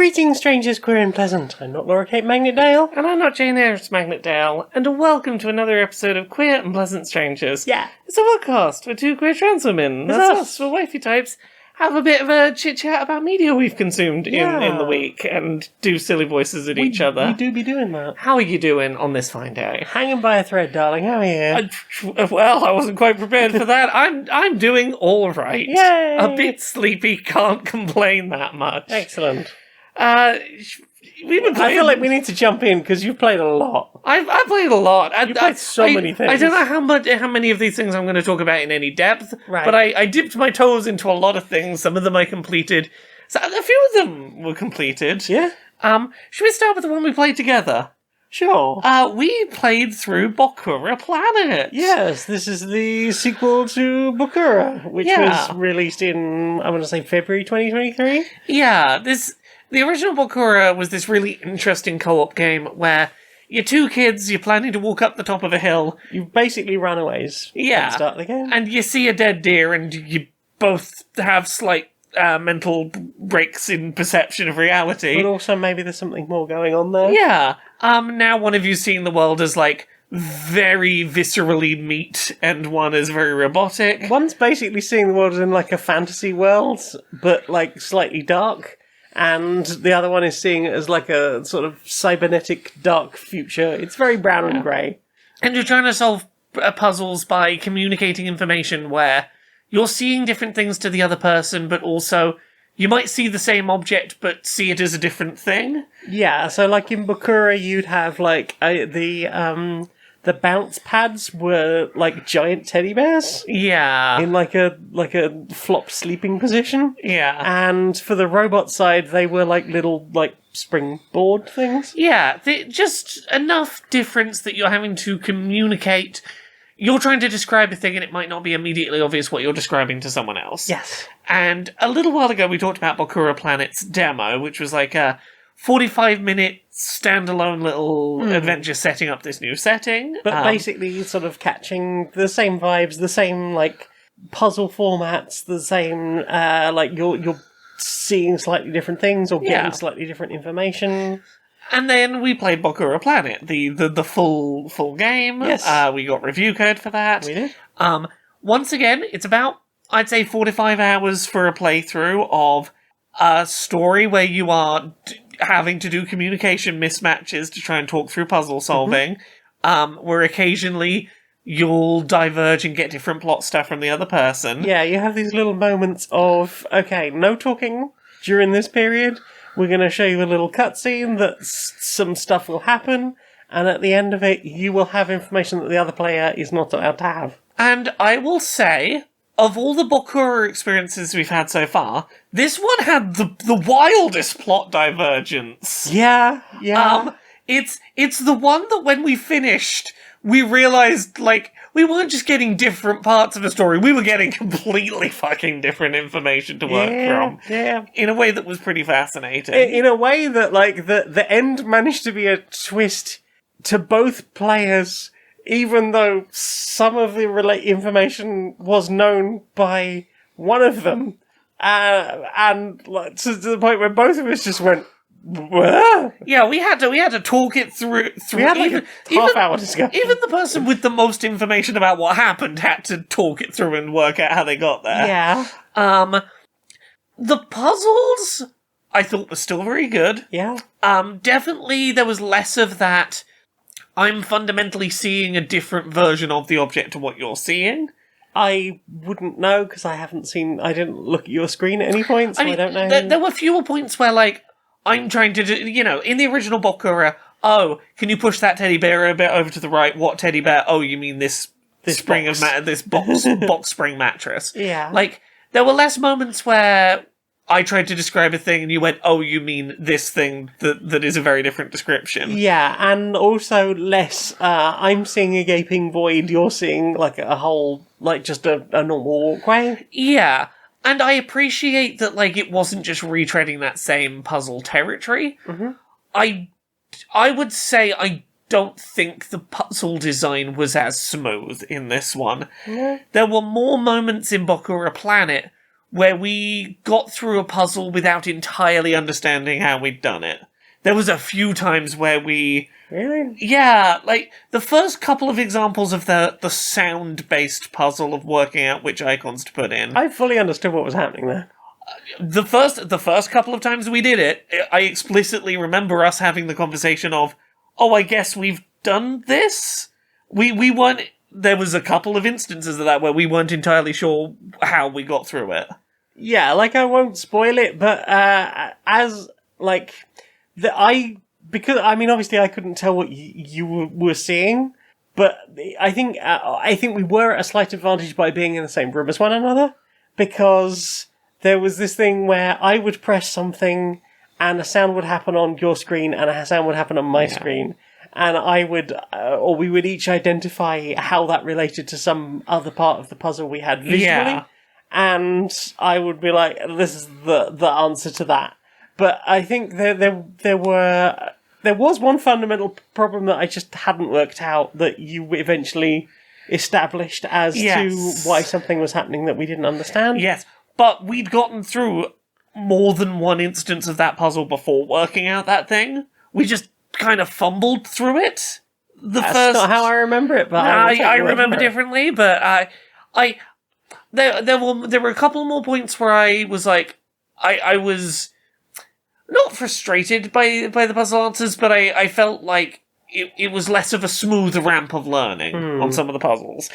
Greetings, strangers, queer and pleasant. I'm not Laura Kate Magnetdale. And I'm not Jane Aerith Magnetdale, and welcome to another episode of Queer and Pleasant Strangers. Yeah. It's a podcast where two queer trans women, that's us, for wifey types, have a bit of a chit-chat about media we've consumed in the week, and do silly voices at each other. We do be doing that. How are you doing on this fine day? Hanging by a thread, darling. How are you? Well, I wasn't quite prepared for that. I'm doing all right. Yay! A bit sleepy, can't complain that much. Excellent. We've been playing... I feel like we need to jump in because you've played a lot. I've played a lot. You've played so many things. I don't know how many of these things I'm going to talk about in any depth, right. But I dipped my toes into a lot of things. Some of them I completed. So a few of them were completed. Yeah? Should we start with the one we played together? Sure. We played through Bokura Planet. Yes, this is the sequel to Bokura, which was released in, I want to say, February 2023? Yeah, the original Bokura was this really interesting co-op game where you're two kids, you're planning to walk up the top of a hill. You basically runaways. Yeah. At the start of the game. And you see a dead deer and you both have slight mental breaks in perception of reality. But also maybe there's something more going on there. Yeah. Now one of you's seeing the world as, like, very viscerally meat and one is very robotic. One's basically seeing the world as in, like, a fantasy world, but, like, slightly dark. And the other one is seeing it as like a sort of cybernetic dark future. It's very brown and grey. And you're trying to solve puzzles by communicating information where you're seeing different things to the other person, but also you might see the same object but see it as a different thing. Yeah, so like in Bokura you'd have like the bounce pads were like giant teddy bears. Yeah. In like a flopped sleeping position. Yeah. And for the robot side, they were like little like springboard things. Yeah, just enough difference that you're having to communicate. You're trying to describe a thing and it might not be immediately obvious what you're describing to someone else. Yes. And a little while ago we talked about Bokura Planet's demo, which was like a 45-minute standalone little adventure setting up this new setting. But basically sort of catching the same vibes, the same, like, puzzle formats, the same, like, you're seeing slightly different things or getting slightly different information. And then we played Bokura Planet, the full game. Yes. We got review code for that. We did. Once again, it's about, I'd say, 45 hours for a playthrough of a story where you are having to do communication mismatches to try and talk through puzzle solving, where occasionally you'll diverge and get different plot stuff from the other person. Yeah, you have these little moments of, okay, no talking during this period, we're going to show you a little cutscene that some stuff will happen, and at the end of it, you will have information that the other player is not allowed to have. And I will say, of all the Bokura experiences we've had so far, this one had the wildest plot divergence. Yeah. It's the one that when we finished, we realised, like, we weren't just getting different parts of the story, we were getting completely fucking different information to work from. Yeah. In a way that was pretty fascinating. In a way that, like, the end managed to be a twist to both players, even though some of the information was known by one of them, and like, to the point where both of us just went, "What?" Yeah, we had to talk it through. We had like a half-hour discussion. Even the person with the most information about what happened had to talk it through and work out how they got there. Yeah. The puzzles I thought were still very good. Yeah. Definitely there was less of that. I'm fundamentally seeing a different version of the object to what you're seeing. I wouldn't know, because I didn't look at your screen at any point, so I don't know. There were fewer points where, like, I'm trying to do, in the original Bokura, can you push that teddy bear a bit over to the right? What teddy bear? Oh, you mean this spring box. this box spring mattress. Yeah. Like, there were less moments where I tried to describe a thing and you went, oh, you mean this thing that is a very different description. Yeah, and also less, I'm seeing a gaping void, you're seeing, like, a whole, like, just a normal walkway. Yeah, and I appreciate that, like, it wasn't just retreading that same puzzle territory. Mm-hmm. I would say I don't think the puzzle design was as smooth in this one. Yeah. There were more moments in Bokura Planet where we got through a puzzle without entirely understanding how we'd done it. There was a few times where we... Really? Yeah, like, the first couple of examples of the sound-based puzzle of working out which icons to put in. I fully understood what was happening there. The first couple of times we did it, I explicitly remember us having the conversation of, oh, I guess we've done this? We weren't... There was a couple of instances of that where we weren't entirely sure how we got through it. Yeah, like, I won't spoil it, but as, like... Because, I mean, obviously I couldn't tell what you were seeing, but I think we were at a slight advantage by being in the same room as one another, because there was this thing where I would press something and a sound would happen on your screen and a sound would happen on my screen, and I would, or we would each identify how that related to some other part of the puzzle we had visually, and I would be like, this is the answer to that. But I think there was one fundamental problem that I just hadn't worked out that you eventually established as to why something was happening that we didn't understand. Yes, but we'd gotten through more than one instance of that puzzle before working out that thing. We just kind of fumbled through it. That's not how I remember it, but I remember differently. But there were a couple more points where I was like, I was not frustrated by the puzzle answers, but I felt like it was less of a smooth ramp of learning on some of the puzzles.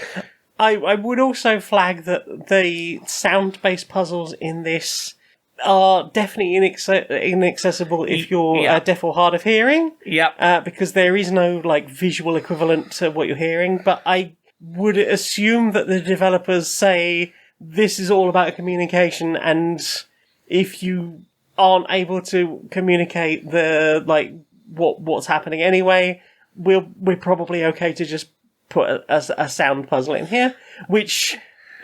I would also flag that the sound-based puzzles in this are definitely inaccessible if you're deaf or hard of hearing. Yep. Because there is no like visual equivalent to what you're hearing. But I would assume that the developers say this is all about communication, and if you aren't able to communicate the like what's happening anyway, we're probably okay to just put a sound puzzle in here, which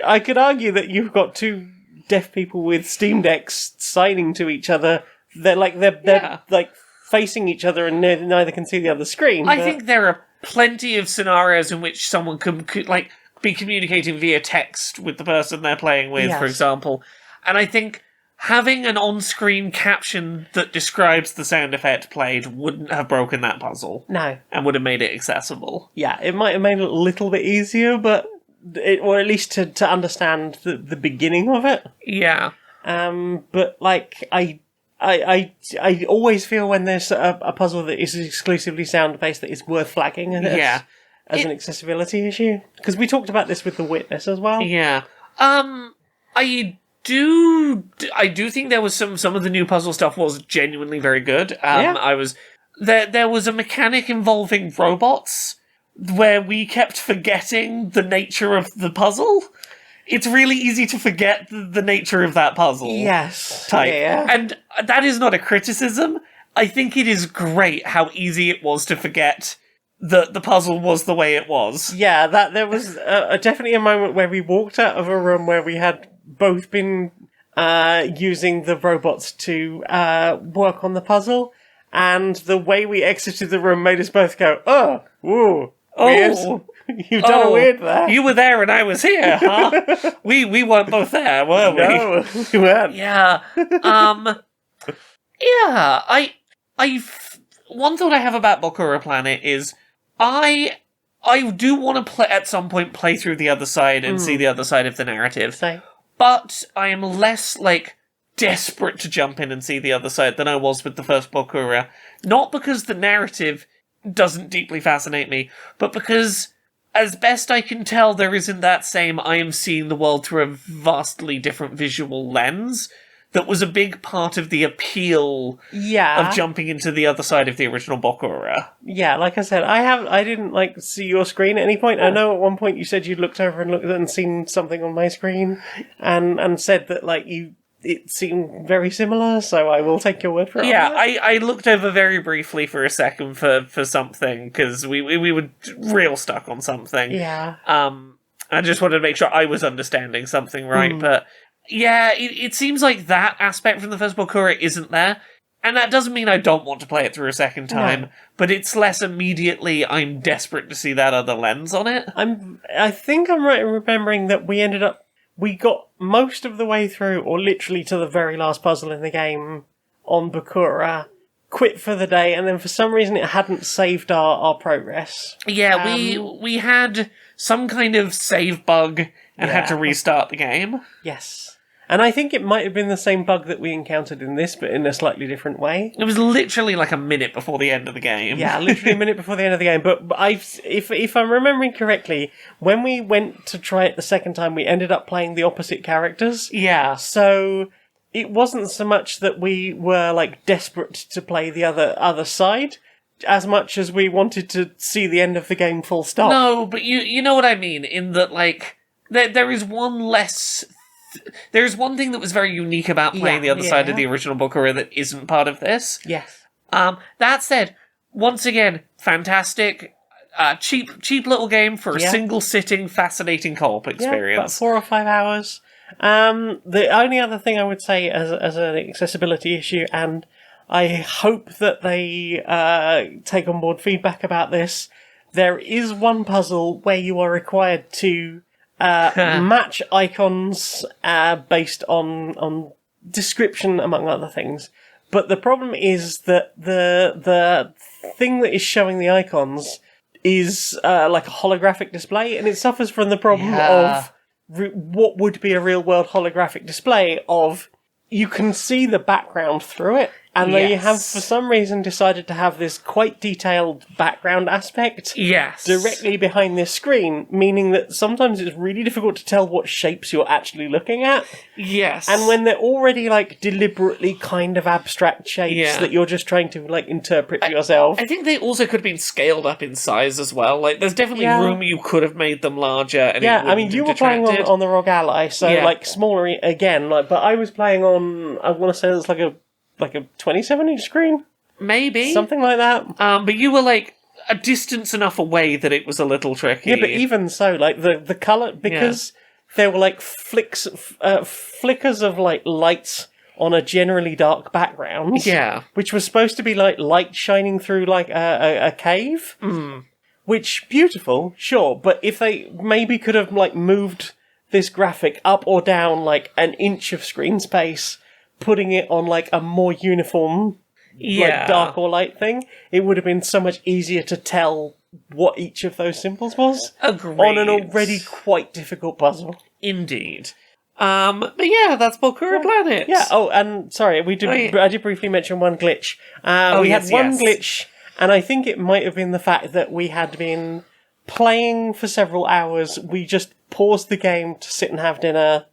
I could argue that you've got two deaf people with Steam Decks signing to each other. They're like facing each other and neither can see the other screen. I think there are plenty of scenarios in which someone could like be communicating via text with the person they're playing with, for example. And I think having an on-screen caption that describes the sound effect played wouldn't have broken that puzzle. No. And would have made it accessible. Yeah, it might have made it a little bit easier, but or at least to understand the beginning of it. Yeah. But like I always feel when there's a puzzle that is exclusively sound-based that is worth flagging as an accessibility issue. Because we talked about this with The Witness as well. Yeah. I do think there was some of the new puzzle stuff was genuinely very good. There was a mechanic involving robots where we kept forgetting the nature of the puzzle. It's really easy to forget the nature of that puzzle. Yes. Type. Yeah. And that is not a criticism. I think it is great how easy it was to forget that the puzzle was the way it was. Yeah, that there was definitely a moment where we walked out of a room where we had both been using the robots to work on the puzzle, and the way we exited the room made us both go, oh, ooh, weird. Oh. You've done a weird there. You were there and I was here, huh? we weren't both there, were we? No, we weren't. Yeah. One thought I have about Bakura Planet is I do want to at some point play through the other side and see the other side of the narrative. Same. But I am less, desperate to jump in and see the other side than I was with the first Bakura. Not because the narrative doesn't deeply fascinate me, but because, as best I can tell, there isn't that same I am seeing the world through a vastly different visual lens that was a big part of the appeal of jumping into the other side of the original Bakura. Yeah, like I said, I didn't see your screen at any point. I know at one point you said you'd looked over and looked and seen something on my screen and said that it seemed very similar, so I will take your word for it. Yeah, I looked over very briefly for a second for something, because we were real stuck on something. Yeah. I just wanted to make sure I was understanding something right, but yeah, it seems like that aspect from the first Bakura isn't there, and that doesn't mean I don't want to play it through a second time, but it's less immediately I'm desperate to see that other lens on it. I think I'm right in remembering that we ended up we got most of the way through, or literally to the very last puzzle in the game on Bakura, quit for the day, and then for some reason it hadn't saved our progress. Yeah, we had some kind of save bug and had to restart the game. Yes. And I think it might have been the same bug that we encountered in this, but in a slightly different way. It was literally like a minute before the end of the game. Yeah, literally a minute before the end of the game. But if I'm remembering correctly, when we went to try it the second time, we ended up playing the opposite characters. Yeah. So it wasn't so much that we were like desperate to play the other side, as much as we wanted to see the end of the game full stop. No, but you know what I mean, in that, like, there is one less... There's one thing that was very unique about playing the other side of the original Bakura that isn't part of this. Yes. That said, once again, fantastic, cheap little game for a single sitting, fascinating co-op experience. About 4 or 5 hours. The only other thing I would say as an accessibility issue, and I hope that they take on board feedback about this, there is one puzzle where you are required to match icons based on description, among other things. But the problem is that the thing that is showing the icons is like a holographic display, and it suffers from the problem of what would be a real-world holographic display of you can see the background through it, and they have, for some reason, decided to have this quite detailed background aspect directly behind this screen, meaning that sometimes it's really difficult to tell what shapes you're actually looking at. Yes. And when they're already, like, deliberately kind of abstract shapes that you're just trying to, like, interpret for yourself. I think they also could have been scaled up in size as well. Like, there's definitely room you could have made them larger. And I mean, you were playing on the ROG Ally, so, like, smaller again, like, but I was playing on, I want to say it's like a 27-inch screen? Maybe. Something like that. But you were, like, a distance enough away that it was a little tricky. Yeah, but even so, like, the colour, because there were, like, flickers of, like, lights on a generally dark background. Yeah. Which was supposed to be, like, light shining through, like, a cave. Mm. Which, beautiful, sure, but if they maybe could have, like, moved this graphic up or down, like, an inch of screen space, putting it on, like, a more uniform, like, dark or light thing, it would have been so much easier to tell what each of those symbols was. Agreed. On an already quite difficult puzzle. Indeed. But yeah, that's Bakura Planet. Yeah, and sorry, I did briefly mention one glitch. We had one glitch, and I think it might have been the fact that we had been playing for several hours. We just paused the game to sit and have dinner,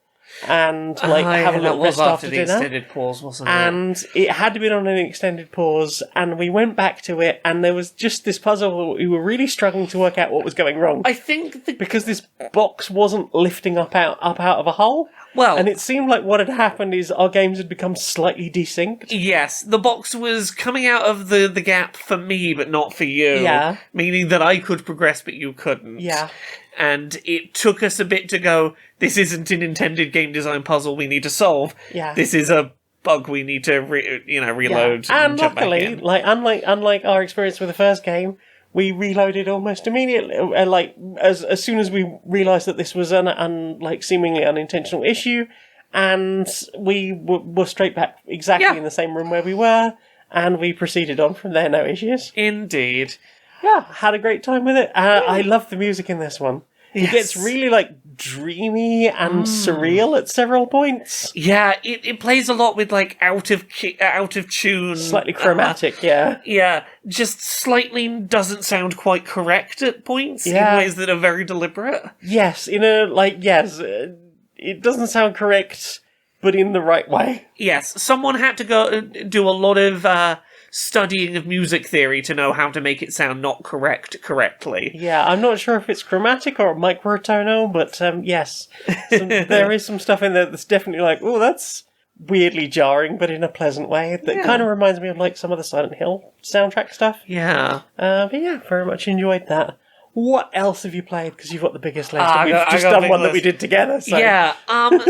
and have a little rest after the dinner. Extended pause, wasn't it? And it had been on an extended pause, and we went back to it, and there was just this puzzle. We were really struggling to work out what was going wrong. I think because this box wasn't lifting up out of a hole. Well, and it seemed like what had happened is our games had become slightly desynced. Yes, the box was coming out of the gap for me, but not for you. Yeah. Meaning that I could progress, but you couldn't. Yeah. And it took us a bit to go, this isn't an intended game design puzzle we need to solve. Yeah. This is a bug we need to reload. Yeah. And jump luckily, back in. like unlike our experience with the first game, we reloaded almost immediately. As soon as we realised that this was an seemingly unintentional issue, and we were straight back exactly in the same room where we were, and we proceeded on from there. No issues. Indeed. Yeah, had a great time with it. I love the music in this one. Yes. It gets really, like, dreamy and surreal at several points. Yeah, it plays a lot with, like, out of tune. Slightly chromatic, yeah. Yeah, just slightly doesn't sound quite correct at points in ways that are very deliberate. Yes, it doesn't sound correct, but in the right way. Yes, someone had to go do a lot of studying of music theory to know how to make it sound not correctly. Yeah, I'm not sure if it's chromatic or microtonal, but yes. There is some stuff in there that's definitely like, oh, that's weirdly jarring, but in a pleasant way. That kind of reminds me of like some of the Silent Hill soundtrack stuff. Yeah. But yeah, very much enjoyed that. What else have you played? Because you've got the biggest list. And we've just done one that we did together. So. Yeah.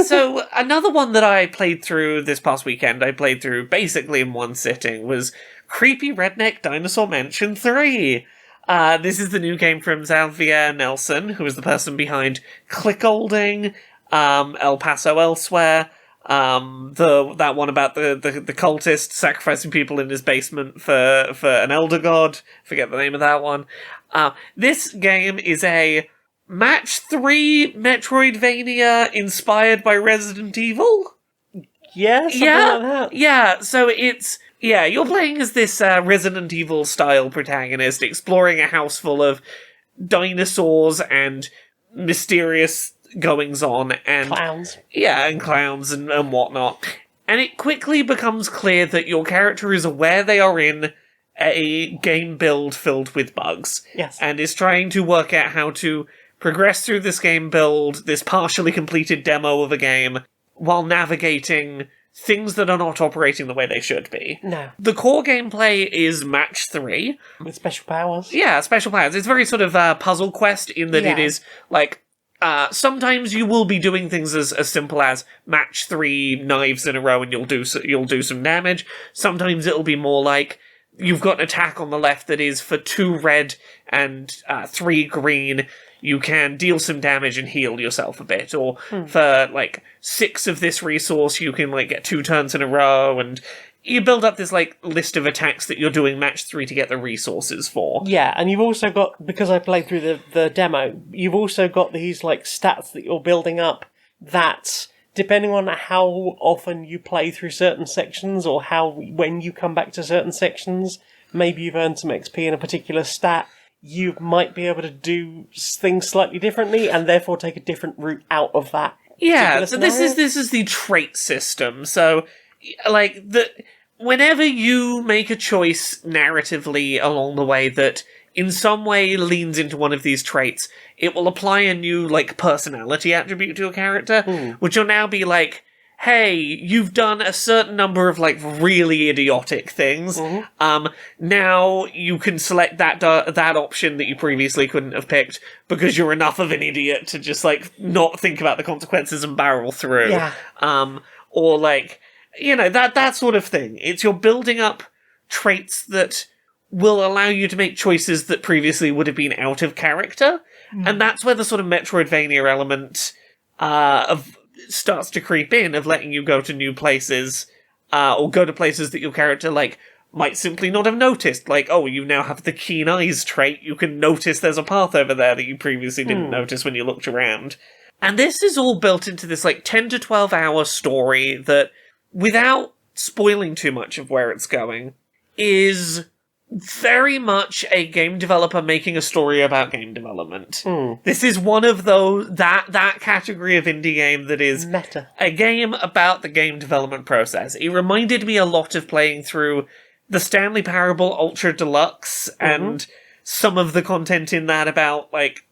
So another one that I played through this past weekend, I played through basically in one sitting, was Creepy Redneck Dinosaur Mansion 3. This is the new game from Xavier Nelson, who is the person behind Clickolding, El Paso Elsewhere, that one about the cultist sacrificing people in his basement for an elder god. Forget the name of that one. This game is a match 3 Metroidvania inspired by Resident Evil. Yeah, something like that. Yeah, so you're playing as this Resident Evil style protagonist exploring a house full of dinosaurs and mysterious goings on and clowns. Yeah, and clowns and whatnot. And it quickly becomes clear that your character is aware they are in a game build filled with bugs. Yes. And is trying to work out how to progress through this game build, this partially completed demo of a game, while navigating things that are not operating the way they should be. No. The core gameplay is match 3. With special powers. Yeah, special powers. It's very sort of puzzle quest in that it is, like, sometimes you will be doing things as simple as match 3 knives in a row and you'll do some damage. Sometimes it'll be more like you've got an attack on the left that is for 2 red and 3 green. You can deal some damage and heal yourself a bit. Or for, like, 6 of this resource, you can, like, get 2 turns in a row, and you build up this, like, list of attacks that you're doing match 3 to get the resources for. Yeah, and you've also got, because I played through the demo, you've also got these, like, stats that you're building up that, depending on how often you play through certain sections, or when you come back to certain sections, maybe you've earned some XP in a particular stat, you might be able to do things slightly differently, and therefore take a different route out of that. Yeah, so this is the trait system. So, like, whenever you make a choice narratively along the way that in some way leans into one of these traits, it will apply a new, like, personality attribute to a character, which will now be like, hey, you've done a certain number of, like, really idiotic things. Now you can select that option that you previously couldn't have picked because you're enough of an idiot to just, like, not think about the consequences and barrel through. Yeah. Or, like, you know, that sort of thing. It's you're building up traits that will allow you to make choices that previously would have been out of character. And that's where the sort of Metroidvania element starts to creep in, of letting you go to new places, or go to places that your character, like, might simply not have noticed. Like, oh, you now have the keen eyes trait, you can notice there's a path over there that you previously didn't notice when you looked around. And this is all built into this, like, 10 to 12 hour story that, without spoiling too much of where it's going, is very much a game developer making a story about game development. This is one of those, that category of indie game that is meta. A game about the game development process. It reminded me a lot of playing through the Stanley Parable Ultra Deluxe and some of the content in that about, like,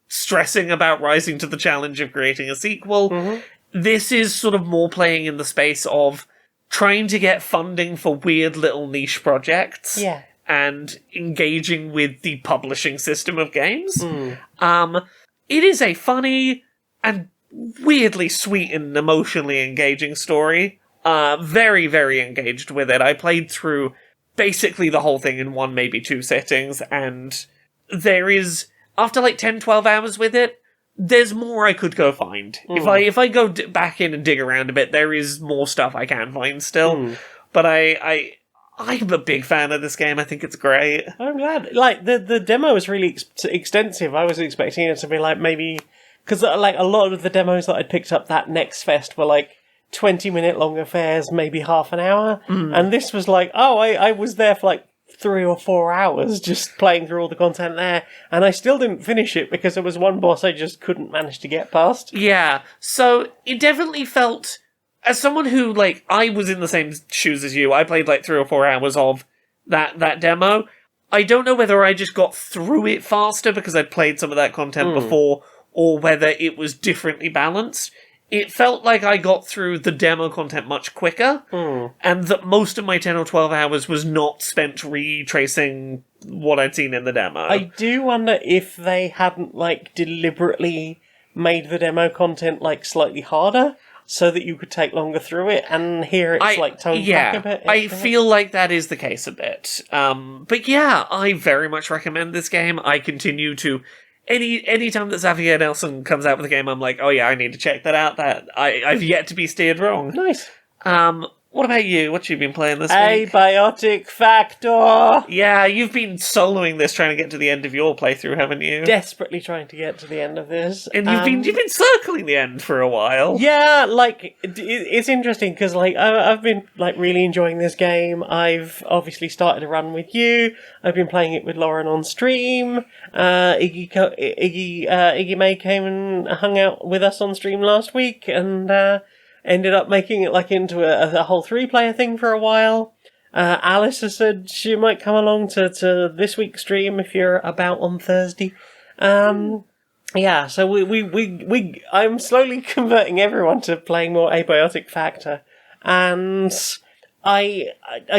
stressing about rising to the challenge of creating a sequel. This is sort of more playing in the space of trying to get funding for weird little niche projects. Yeah. And engaging with the publishing system of games. It is a funny and weirdly sweet and emotionally engaging story. Very, very engaged with it. I played through basically the whole thing in 1, maybe 2 sittings, and there is, after like 10, 12 hours with it, there's more I could go find. If I go back in and dig around a bit, there is more stuff I can find still. But I'm a big fan of this game. I think it's great. I'm glad. Like, the demo is really extensive. I was expecting it to be, like, maybe... Because, like, a lot of the demos that I'd picked up that Next Fest were, like, 20-minute long affairs, maybe half an hour. And this was like, oh, I was there for, like, 3 or 4 hours just playing through all the content there, and I still didn't finish it because there was one boss I just couldn't manage to get past. Yeah, so it definitely felt, as someone who, like, I was in the same shoes as you, I played like 3 or 4 hours of that demo. I don't know whether I just got through it faster because I'd played some of that content before, or whether it was differently balanced. It felt like I got through the demo content much quicker, and that most of my 10 or 12 hours was not spent retracing what I'd seen in the demo. I do wonder if they hadn't, like, deliberately made the demo content, like, slightly harder, so that you could take longer through it, and here it's, like, toned back a bit. I feel like that is the case a bit. But yeah, I very much recommend this game. I continue to any time that Xavier Nelson comes out with a game, I'm like, oh yeah, I need to check that out. That I've yet to be steered wrong. Nice. What about you? What you been playing this week? Abiotic Factor! Yeah, you've been soloing this, trying to get to the end of your playthrough, haven't you? Desperately trying to get to the end of this. And you've been circling the end for a while. Yeah, like, it's interesting, because, like, I've been, like, really enjoying this game. I've obviously started a run with you. I've been playing it with Lauren on stream. Iggy May came and hung out with us on stream last week, and, ended up making it like into a whole 3-player thing for a while. Alice has said she might come along to this week's stream if you're about on Thursday. Yeah, so I'm slowly converting everyone to playing more Abiotic Factor, and I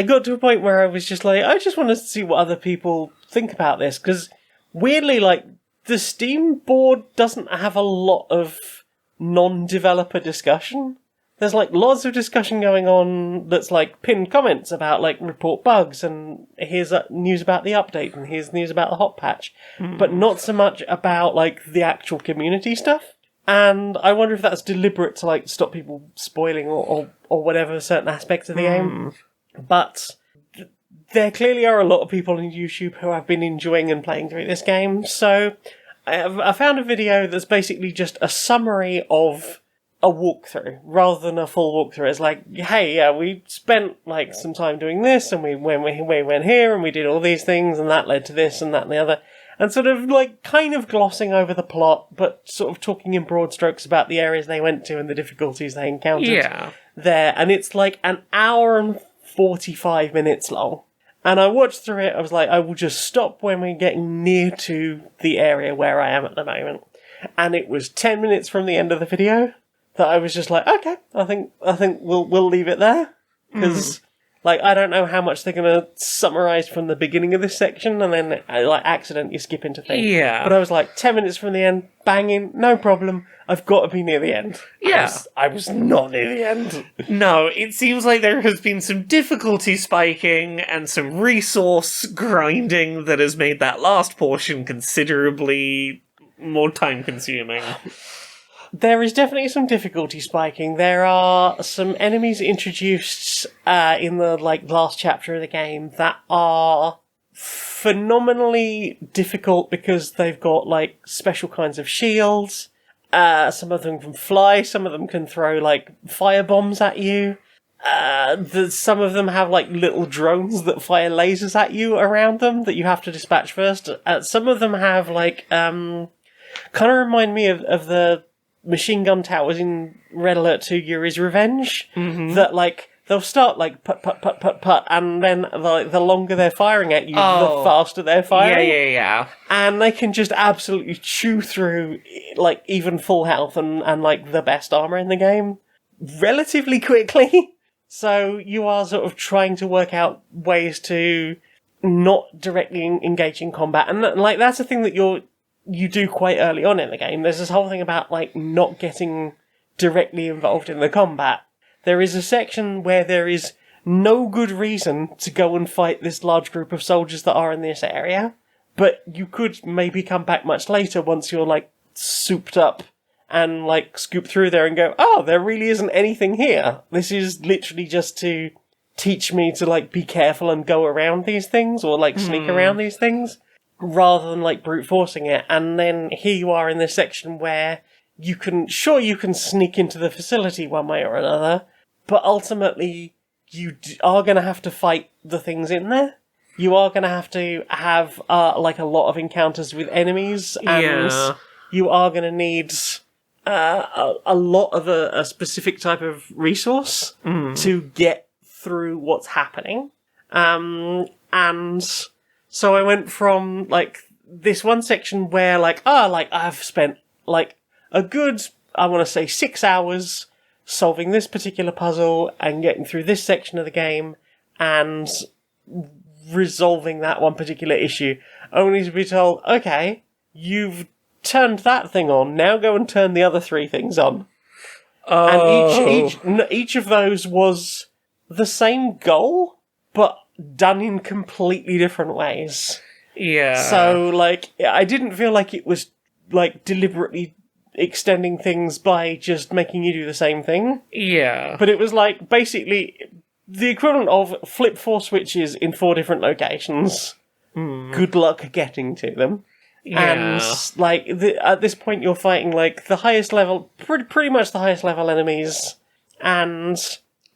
got to a point where I was just like, I just want to see what other people think about this, because weirdly, like, the Steam board doesn't have a lot of non-developer discussion. There's, like, lots of discussion going on that's, like, pinned comments about, like, report bugs, and here's news about the update, and here's news about the hot patch. But not so much about, like, the actual community stuff. And I wonder if that's deliberate to, like, stop people spoiling or whatever certain aspects of the game. But there clearly are a lot of people on YouTube who have been enjoying and playing through this game. So I found a video that's basically just a summary of a walkthrough rather than a full walkthrough. It's like, hey, yeah, we spent like some time doing this, and we went here, and we did all these things, and that led to this and that and the other, and sort of like kind of glossing over the plot, but sort of talking in broad strokes about the areas they went to and the difficulties they encountered there. And it's like an hour and 45 minutes long. And I watched through it. I was like, I will just stop when we're getting near to the area where I am at the moment. And it was 10 minutes from the end of the video that I was just like, okay, I think we'll leave it there, because like, I don't know how much they're gonna summarize from the beginning of this section and then like accidentally skip into things. Yeah, but I was like, 10 minutes from the end, banging, no problem. I've got to be near the end. Yeah, I was not near the end. No, it seems like there has been some difficulty spiking and some resource grinding that has made that last portion considerably more time consuming. There is definitely some difficulty spiking. There are some enemies introduced in the like last chapter of the game that are phenomenally difficult because they've got like special kinds of shields. Some of them can fly, some of them can throw like fire bombs at you. Some of them have like little drones that fire lasers at you around them that you have to dispatch first. Some of them have like kind of remind me of the machine gun towers in Red Alert 2 Yuri's Revenge, that like they'll start like put, and then the longer they're firing at you, the faster they're firing. Yeah. And they can just absolutely chew through like even full health and like the best armor in the game relatively quickly. So you are sort of trying to work out ways to not directly engage in combat, and like that's a thing that you do quite early on in the game. There's this whole thing about like not getting directly involved in the combat. There is a section where there is no good reason to go and fight this large group of soldiers that are in this area, but you could maybe come back much later once you're like souped up and like scoop through there and go, oh, there really isn't anything here. This is literally just to teach me to like be careful and go around these things or like sneak around these things, rather than like brute forcing it. And then here you are in this section where you can sneak into the facility one way or another, but ultimately you are going to have to fight the things in there. You are going to have like a lot of encounters with enemies, and you are going to need a lot of a specific type of resource to get through what's happening. And so I went from, like, this one section where, like, I've spent, like, a good, I want to say 6 hours solving this particular puzzle and getting through this section of the game and resolving that one particular issue, only to be told, okay, you've turned that thing on, now go and turn the other 3 things on. And each of those was the same goal, but done in completely different ways. Yeah. So, like, I didn't feel like it was like, deliberately extending things by just making you do the same thing. Yeah. But it was, like, basically the equivalent of flip 4 switches in 4 different locations. Good luck getting to them. Yeah. And, like, at this point you're fighting, like, the highest level, pretty much the highest level enemies, and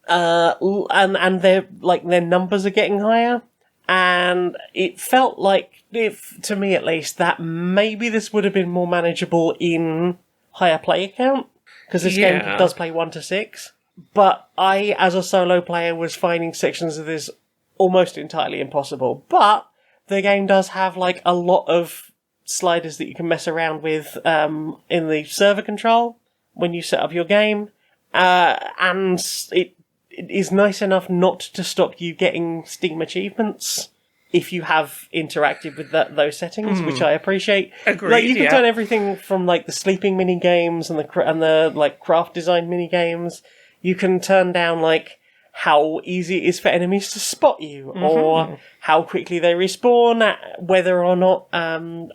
their, like, their numbers are getting higher. And it felt like, to me at least, that maybe this would have been more manageable in higher player count, because this game does play 1 to 6. But I, as a solo player, was finding sections of this almost entirely impossible. But the game does have, like, a lot of sliders that you can mess around with in the server control when you set up your game. And it is nice enough not to stop you getting Steam achievements if you have interacted with those settings, which I appreciate. Agreed, like, you can turn everything from, like, the sleeping mini games and the like craft design mini games. You can turn down, like, how easy it is for enemies to spot you, or how quickly they respawn, whether or not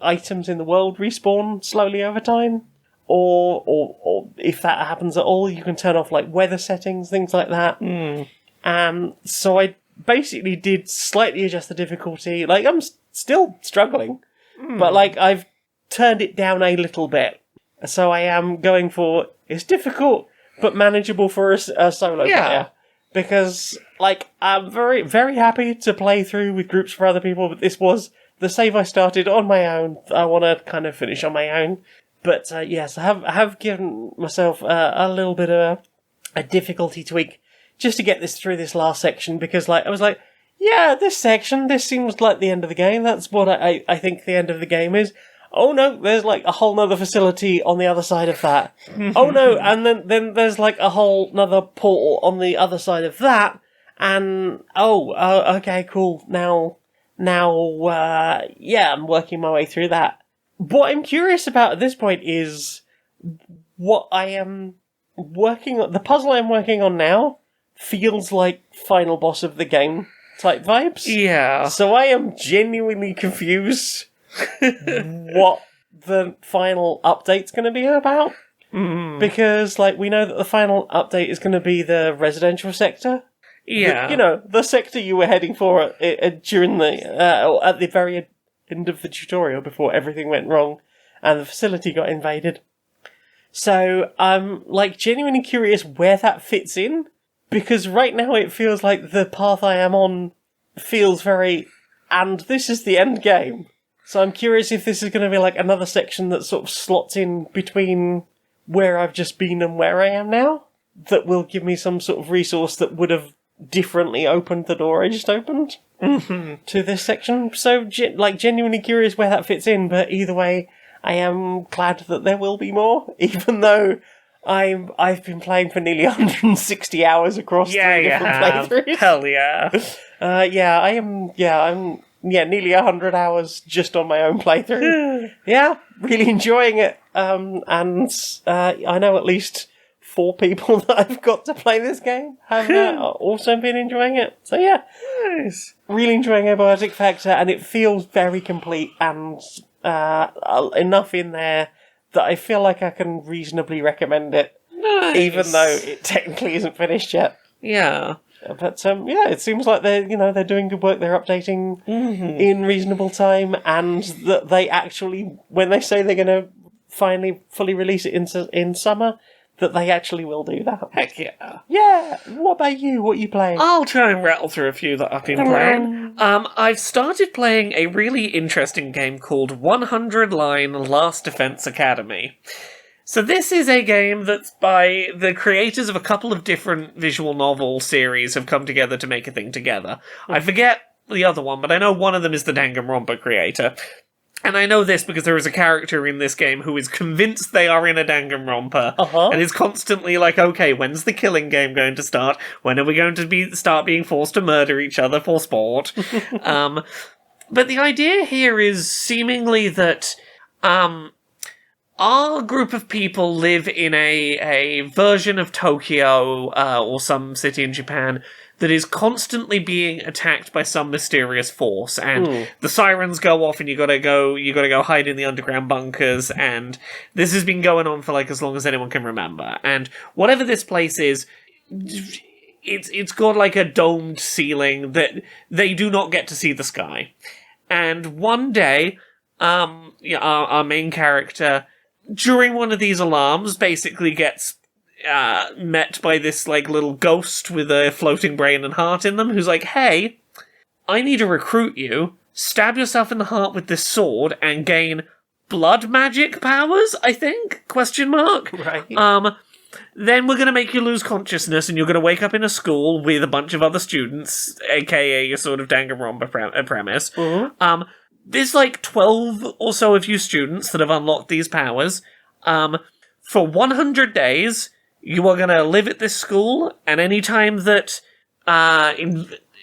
items in the world respawn slowly over time, or if that happens at all, you can turn off, like, weather settings, things like that. So I basically did slightly adjust the difficulty. Like, I'm still struggling, but, like, I've turned it down a little bit. So I am going for, it's difficult, but manageable for a solo player. Because, like, I'm very, very happy to play through with groups for other people, but this was the save I started on my own. I want to kind of finish on my own. But, yes, I have given myself a little bit of a difficulty tweak just to get this through this last section, because, like, I was like, yeah, this seems like the end of the game. That's what I think the end of the game is. Oh no, there's, like, a whole nother facility on the other side of that. Oh no, and then there's, like, a whole nother portal on the other side of that. And, okay, cool. Now, I'm working my way through that. What I'm curious about at this point is what I am working on. The puzzle I'm working on now feels like final boss of the game type vibes. Yeah. So I am genuinely confused what the final update's going to be about. Because, like, we know that the final update is going to be the residential sector. Yeah. The sector you were heading for during at the very end of the tutorial before everything went wrong and the facility got invaded. So I'm, like, genuinely curious where that fits in, because right now it feels like the path I am on feels very, and this is the end game. So I'm curious if this is going to be, like, another section that sort of slots in between where I've just been and where I am now, that will give me some sort of resource that would have differently opened the door I just opened to this section. So, genuinely curious where that fits in, but either way, I am glad that there will be more, even though I've been playing for nearly 160 hours across 3 different playthroughs. Hell yeah. I'm nearly 100 hours just on my own playthrough. Yeah, really enjoying it. And I know at least 4 people that I've got to play this game have also been enjoying it. So yeah, Nice. really enjoying Abiotic Factor, and it feels very complete and enough in there that I feel like I can reasonably recommend it, even though it technically isn't finished yet. Yeah. But it seems like they're doing good work. They're updating in reasonable time, and that they actually, when they say they're going to finally fully release it in summer, that they actually will do that. Heck yeah. Yeah. What about you? What are you playing? I'll try and rattle through a few that I've been playing. I've started playing a really interesting game called 100 Line Last Defense Academy. So this is a game that's by the creators of a couple of different visual novel series have come together to make a thing together. I forget the other one, but I know one of them is the Danganronpa creator. And I know this because there is a character in this game who is convinced they are in a Danganronpa, and is constantly like, okay, when's the killing game going to start? When are we going to start being forced to murder each other for sport? But the idea here is seemingly that our group of people live in a version of Tokyo, or some city in Japan, that is constantly being attacked by some mysterious force, and the sirens go off, and you gotta go hide in the underground bunkers, and this has been going on for like as long as anyone can remember. And whatever this place is, it's got like a domed ceiling that they do not get to see the sky. And one day, our main character, during one of these alarms, basically gets met by this like little ghost with a floating brain and heart in them, who's like, "Hey, I need to recruit you. Stab yourself in the heart with this sword and gain blood magic powers, I think? Question mark. Right. Then we're going to make you lose consciousness, and you're going to wake up in a school with a bunch of other students, aka your sort of Danganronpa premise. Mm-hmm. There's like 12 or so of you students that have unlocked these powers. For 100 days, you are going to live at this school, and any time that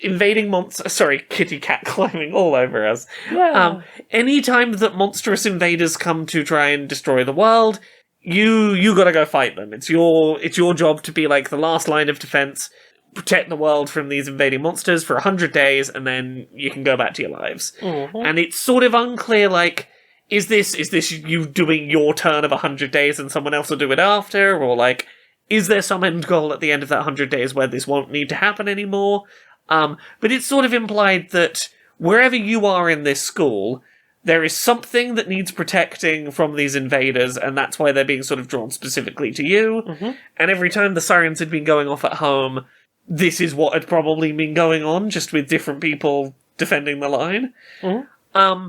invading monsters... Sorry, kitty cat climbing all over us. Yeah. Any time that monstrous invaders come to try and destroy the world, you gotta go fight them. It's your job to be like the last line of defense, protect the world from these invading monsters for 100 days, and then you can go back to your lives. Mm-hmm. And it's sort of unclear, like, is this you doing your turn of 100 days and someone else will do it after, or like, is there some end goal at the end of that 100 days where this won't need to happen anymore? But it's sort of implied that wherever you are in this school, there is something that needs protecting from these invaders, and that's why they're being sort of drawn specifically to you. Mm-hmm. And every time the sirens had been going off at home, this is what had probably been going on, just with different people defending the line. Mm-hmm.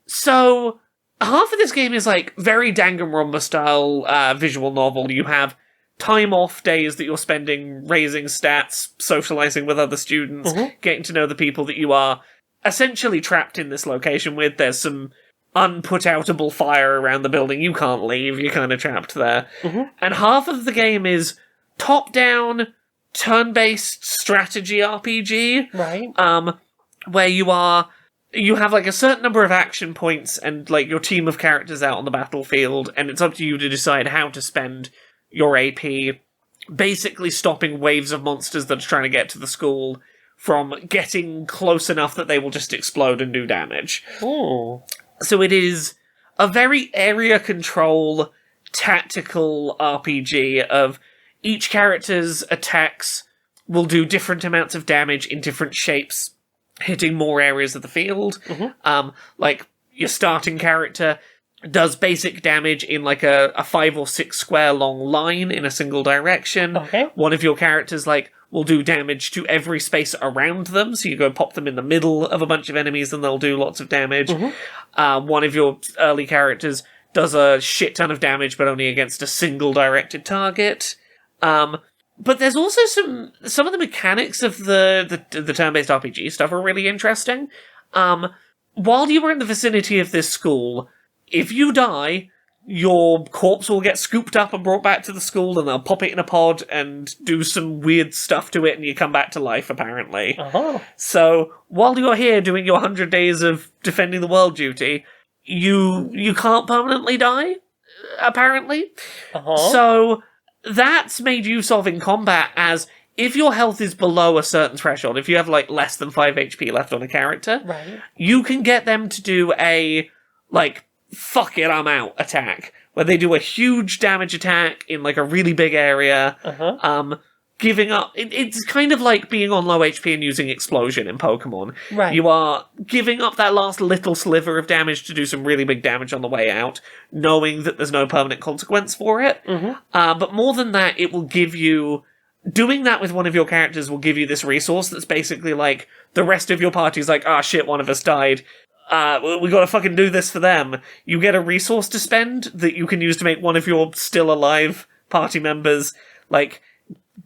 So half of this game is like very Danganronpa style visual novel. You have time off days that you're spending raising stats, socializing with other students, getting to know the people that you are essentially trapped in this location with. There's some unput-outable fire around the building. You can't leave. You're kind of trapped there. Mm-hmm. And half of the game is top-down, turn-based strategy RPG. Right. Where you have like a certain number of action points and like your team of characters out on the battlefield, and it's up to you to decide how to spend your AP, basically stopping waves of monsters that are trying to get to the school from getting close enough that they will just explode and do damage. Ooh. So it is a very area control, tactical RPG of each character's attacks will do different amounts of damage in different shapes, hitting more areas of the field. Mm-hmm. Like, your starting character does basic damage in like a 5 or 6 square long line in a single direction. Okay. One of your characters, like, will do damage to every space around them, so you go pop them in the middle of a bunch of enemies and they'll do lots of damage. Mm-hmm. One of your early characters does a shit ton of damage, but only against a single directed target. But there's also some of the mechanics of the turn-based RPG stuff are really interesting. While you were in the vicinity of this school, if you die, your corpse will get scooped up and brought back to the school, and they'll pop it in a pod and do some weird stuff to it, and you come back to life, apparently. Uh-huh. So, while you're here doing your 100 days of defending the world duty, you can't permanently die, apparently. Uh-huh. So, that's made use of in combat as, if your health is below a certain threshold, if you have, like, less than 5 HP left on a character, Right. you can get them to do a, like, fuck it, I'm out attack, where they do a huge damage attack in like a really big area, giving up. It's kind of like being on low HP and using explosion in Pokemon. Right. You are giving up that last little sliver of damage to do some really big damage on the way out, knowing that there's no permanent consequence for it. But more than that, it will give you... Doing that with one of your characters will give you this resource that's basically like, the rest of your party's like, ah shit, one of us died. We gotta fucking do this for them. You get a resource to spend that you can use to make one of your still alive party members, like,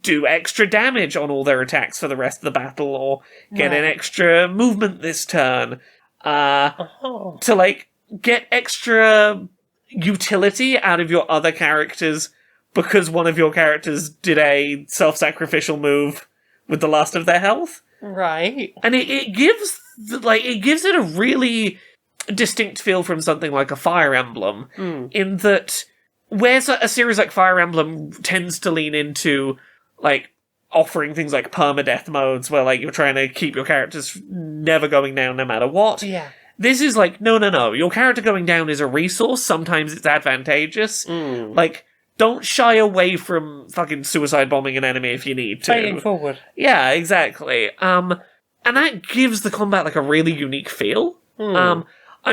do extra damage on all their attacks for the rest of the battle, or get an extra movement this turn. To, like, get extra utility out of your other characters because one of your characters did a self-sacrificial move with the last of their health. Right. And it gives it a really distinct feel from something like a Fire Emblem, in that where a series like Fire Emblem tends to lean into, like, offering things like permadeath modes where like you're trying to keep your characters never going down no matter what. Yeah. This is like, no. Your character going down is a resource. Sometimes it's advantageous. Like, don't shy away from fucking suicide bombing an enemy if you need to. Failing forward. Yeah, exactly. And that gives the combat like a really unique feel. I'm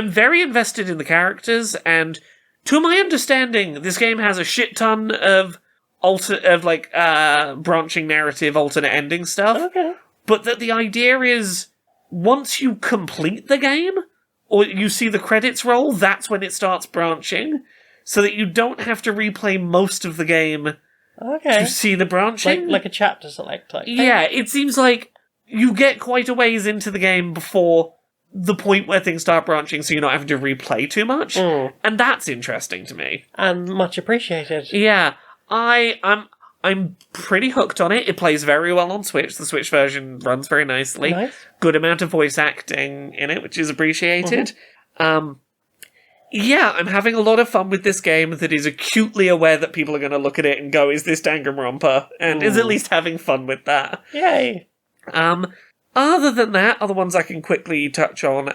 very invested in the characters, and to my understanding, this game has a shit ton of branching narrative, alternate ending stuff. Okay. But that the idea is, once you complete the game, or you see the credits roll, that's when it starts branching, so that you don't have to replay most of the game to see the branching. Like a chapter select type thing. Yeah, it seems like you get quite a ways into the game before the point where things start branching, so you're not having to replay too much. And that's interesting to me. And much appreciated. Yeah, I'm pretty hooked on it. It plays very well on Switch. The Switch version runs very nicely. Nice. Good amount of voice acting in it, which is appreciated. Yeah, I'm having a lot of fun with this game that is acutely aware that people are going to look at it and go, is this Danganronpa? And is at least having fun with that. Yay. Other than that, other ones I can quickly touch on.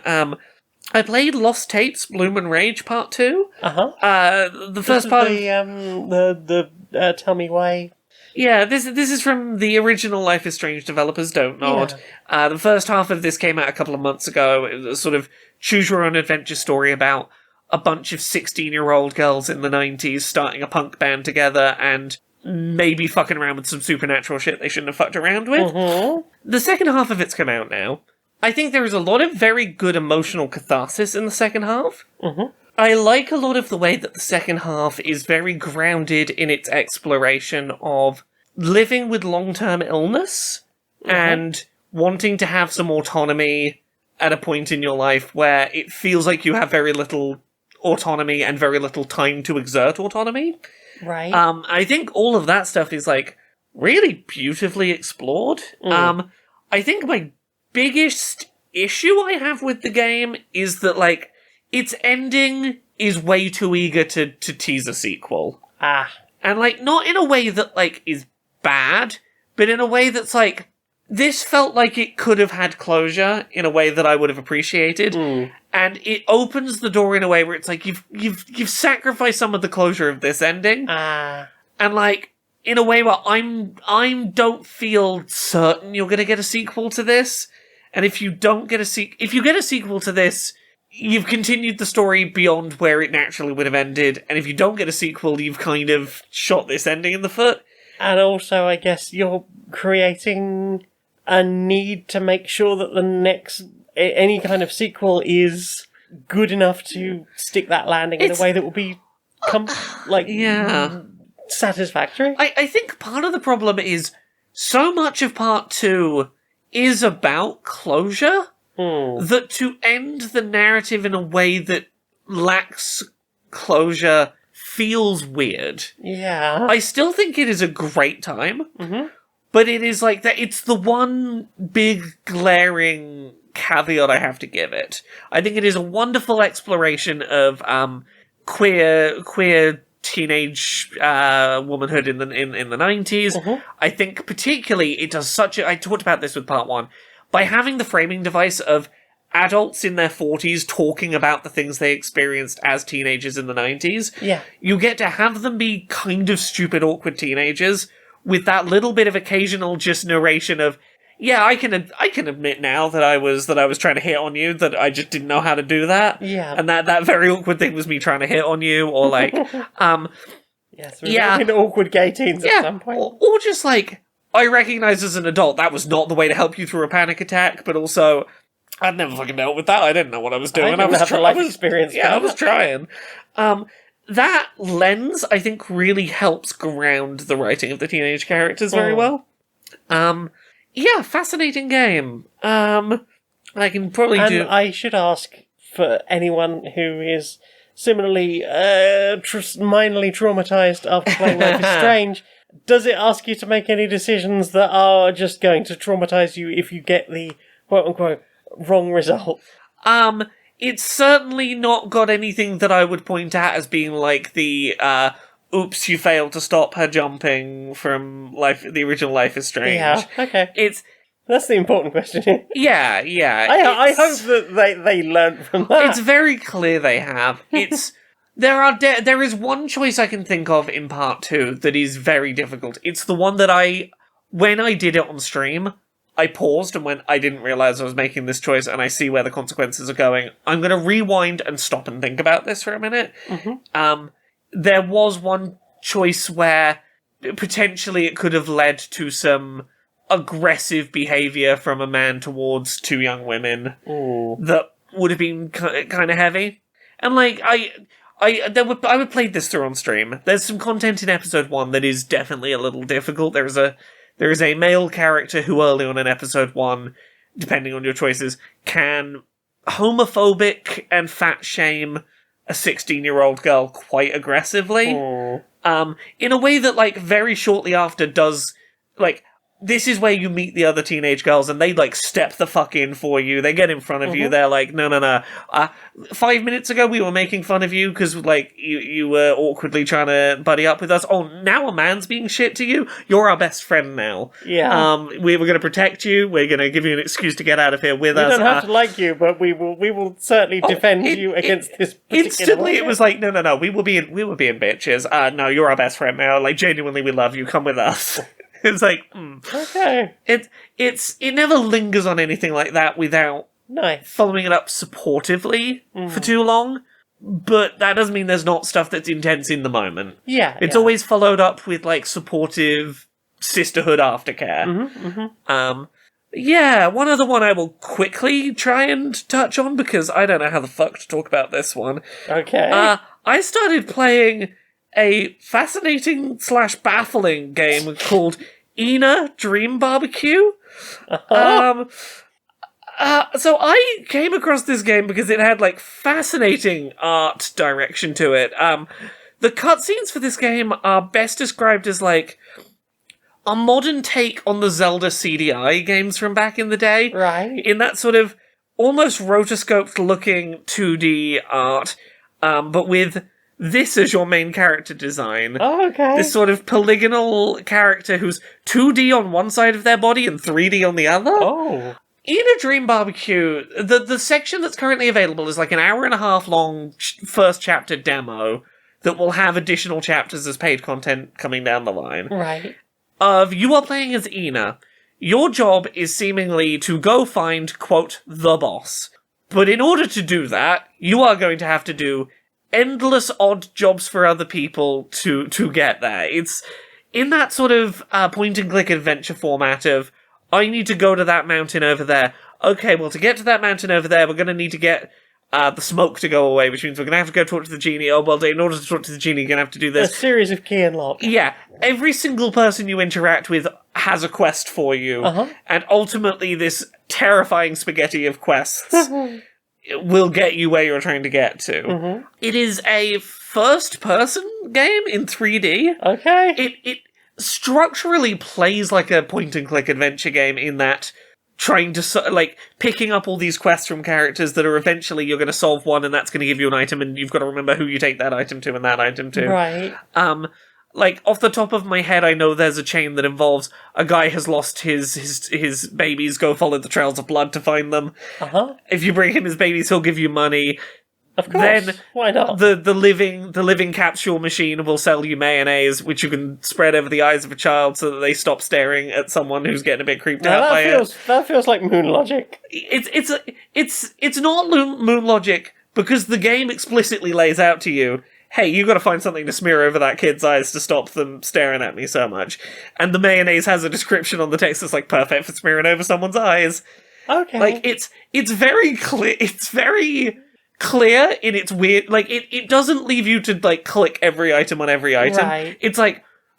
I played Lost Tapes, Bloom and Rage Part 2. The first part the Tell Me Why. Yeah, this is from the original Life is Strange developers, Don't Nod. Yeah. The first half of this came out a couple of months ago. It was a sort of choose-your-own-adventure story about a bunch of 16-year-old girls in the 90s starting a punk band together and maybe fucking around with some supernatural shit they shouldn't have fucked around with. The second half of it's come out now. I think there is a lot of very good emotional catharsis in the second half. I like a lot of the way that the second half is very grounded in its exploration of living with long-term illness and wanting to have some autonomy at a point in your life where it feels like you have very little autonomy and very little time to exert autonomy. Right. I think all of that stuff is, like, really beautifully explored. I think my biggest issue I have with the game is that, like, its ending is way too eager to tease a sequel. And, like, not in a way that, like, is bad, but in a way that's, like, this felt like it could have had closure in a way that I would have appreciated. And it opens the door in a way where it's like, you've sacrificed some of the closure of this ending. And, like, in a way where I don't feel certain you're gonna get a sequel to this. And if you don't get if you get a sequel to this, you've continued the story beyond where it naturally would have ended, and if you don't get a sequel, you've kind of shot this ending in the foot. And also, I guess you're creating a need to make sure that the next any kind of sequel is good enough to stick that landing in a way that will be satisfactory. I think part of the problem is so much of part 2 is about closure. That to end the narrative in a way that lacks closure feels weird. Yeah. I still think it is a great time, but it is like that. It's the one big glaring caveat I have to give it. I think it is a wonderful exploration of queer teenage womanhood in the 90s. I think particularly it does I talked about this with part 1. By having the framing device of adults in their 40s talking about the things they experienced as teenagers in the 90s, you get to have them be kind of stupid, awkward teenagers with that little bit of occasional just narration of, yeah, I can admit now that I was trying to hit on you, that I just didn't know how to do that. Yeah. And that very awkward thing was me trying to hit on you, or like, yes, we're awkward gay teens at some point. Or just like, I recognise as an adult that was not the way to help you through a panic attack, but also, I'd never fucking dealt with that. I didn't know what I was doing. I didn't have the life experience. Yeah, I was trying. That lens, I think, really helps ground the writing of the teenage characters very well. Yeah, fascinating game. I can probably And I should ask for anyone who is similarly minorly traumatized after playing Life is Strange, does it ask you to make any decisions that are just going to traumatize you if you get the quote-unquote wrong result? It's certainly not got anything that I would point at as being like the oops, you failed to stop her jumping from the original Life is Strange. Yeah, okay. It's That's the important question here. yeah. I hope that they learned from that. It's very clear they have. There is one choice I can think of in part 2 that is very difficult. It's the one that when I did it on stream, I paused and went, I didn't realise I was making this choice and I see where the consequences are going. I'm going to rewind and stop and think about this for a minute. Mm-hmm. There was one choice where potentially it could have led to some aggressive behaviour from a man towards 2 young women. Ooh. That would have been kind of heavy. And I played this through on stream. There's some content in episode 1 that is definitely a little difficult. There is a male character who early on in episode 1, depending on your choices, can homophobic and fat shame a 16-year-old girl quite aggressively. In a way that, very shortly after does, this is where you meet the other teenage girls, and they, step the fuck in for you. They get in front of you. They're like, no. 5 minutes ago, we were making fun of you because, you were awkwardly trying to buddy up with us. Oh, now a man's being shit to you? You're our best friend now. Yeah. We were going to protect you. We're going to give you an excuse to get out of here with us. We don't have to like you, but we will certainly defend you against this particular instantly, one. it was like, no. We were being bitches. No, you're our best friend now. Genuinely, we love you. Come with us. It's like, okay. It never lingers on anything like that without following it up supportively for too long. But that doesn't mean there's not stuff that's intense in the moment. Yeah. It's always followed up with supportive sisterhood aftercare. One other one I will quickly try and touch on because I don't know how the fuck to talk about this one. Okay. I started playing a fascinating / baffling game called Ena Dream BBQ. So I came across this game because it had fascinating art direction to it. The cutscenes for this game are best described as a modern take on the Zelda CDI games from back in the day. Right. In that sort of almost rotoscoped looking 2D art, but with this as your main character design. Oh, okay. This sort of polygonal character who's 2D on one side of their body and 3D on the other. Oh. Ena Dream BBQ, the section that's currently available is an hour and a half long first chapter demo that will have additional chapters as paid content coming down the line. Right. You are playing as Ena. Your job is seemingly to go find, quote, the boss. But in order to do that, you are going to have to do endless odd jobs for other people to get there. It's in that sort of point-and-click adventure format of, I need to go to that mountain over there. Okay, well, to get to that mountain over there, we're going to need to get the smoke to go away, which means we're going to have to go talk to the genie. Oh, well, in order to talk to the genie, you're going to have to do this. A series of key and lock. Yeah, every single person you interact with has a quest for you, and ultimately this terrifying spaghetti of quests will get you where you're trying to get to. It is a first-person game in 3D. Okay. It structurally plays like a point-and-click adventure game in that trying to, picking up all these quests from characters that are eventually you're going to solve one and that's going to give you an item and you've got to remember who you take that item to and that item to. Right. Off the top of my head, I know there's a chain that involves a guy has lost his babies, go follow the trails of blood to find them. If you bring him his babies, he'll give you money. Of course. Then why not? The living capsule machine will sell you mayonnaise, which you can spread over the eyes of a child so that they stop staring at someone who's getting a bit creeped out by it. That feels like moon logic. It's not moon logic because the game explicitly lays out to you, hey, you gotta find something to smear over that kid's eyes to stop them staring at me so much. And the mayonnaise has a description on the text that's perfect for smearing over someone's eyes. Okay. It's very clear. It's very clear in its weird, it doesn't leave you to click every item on every item. Right. It's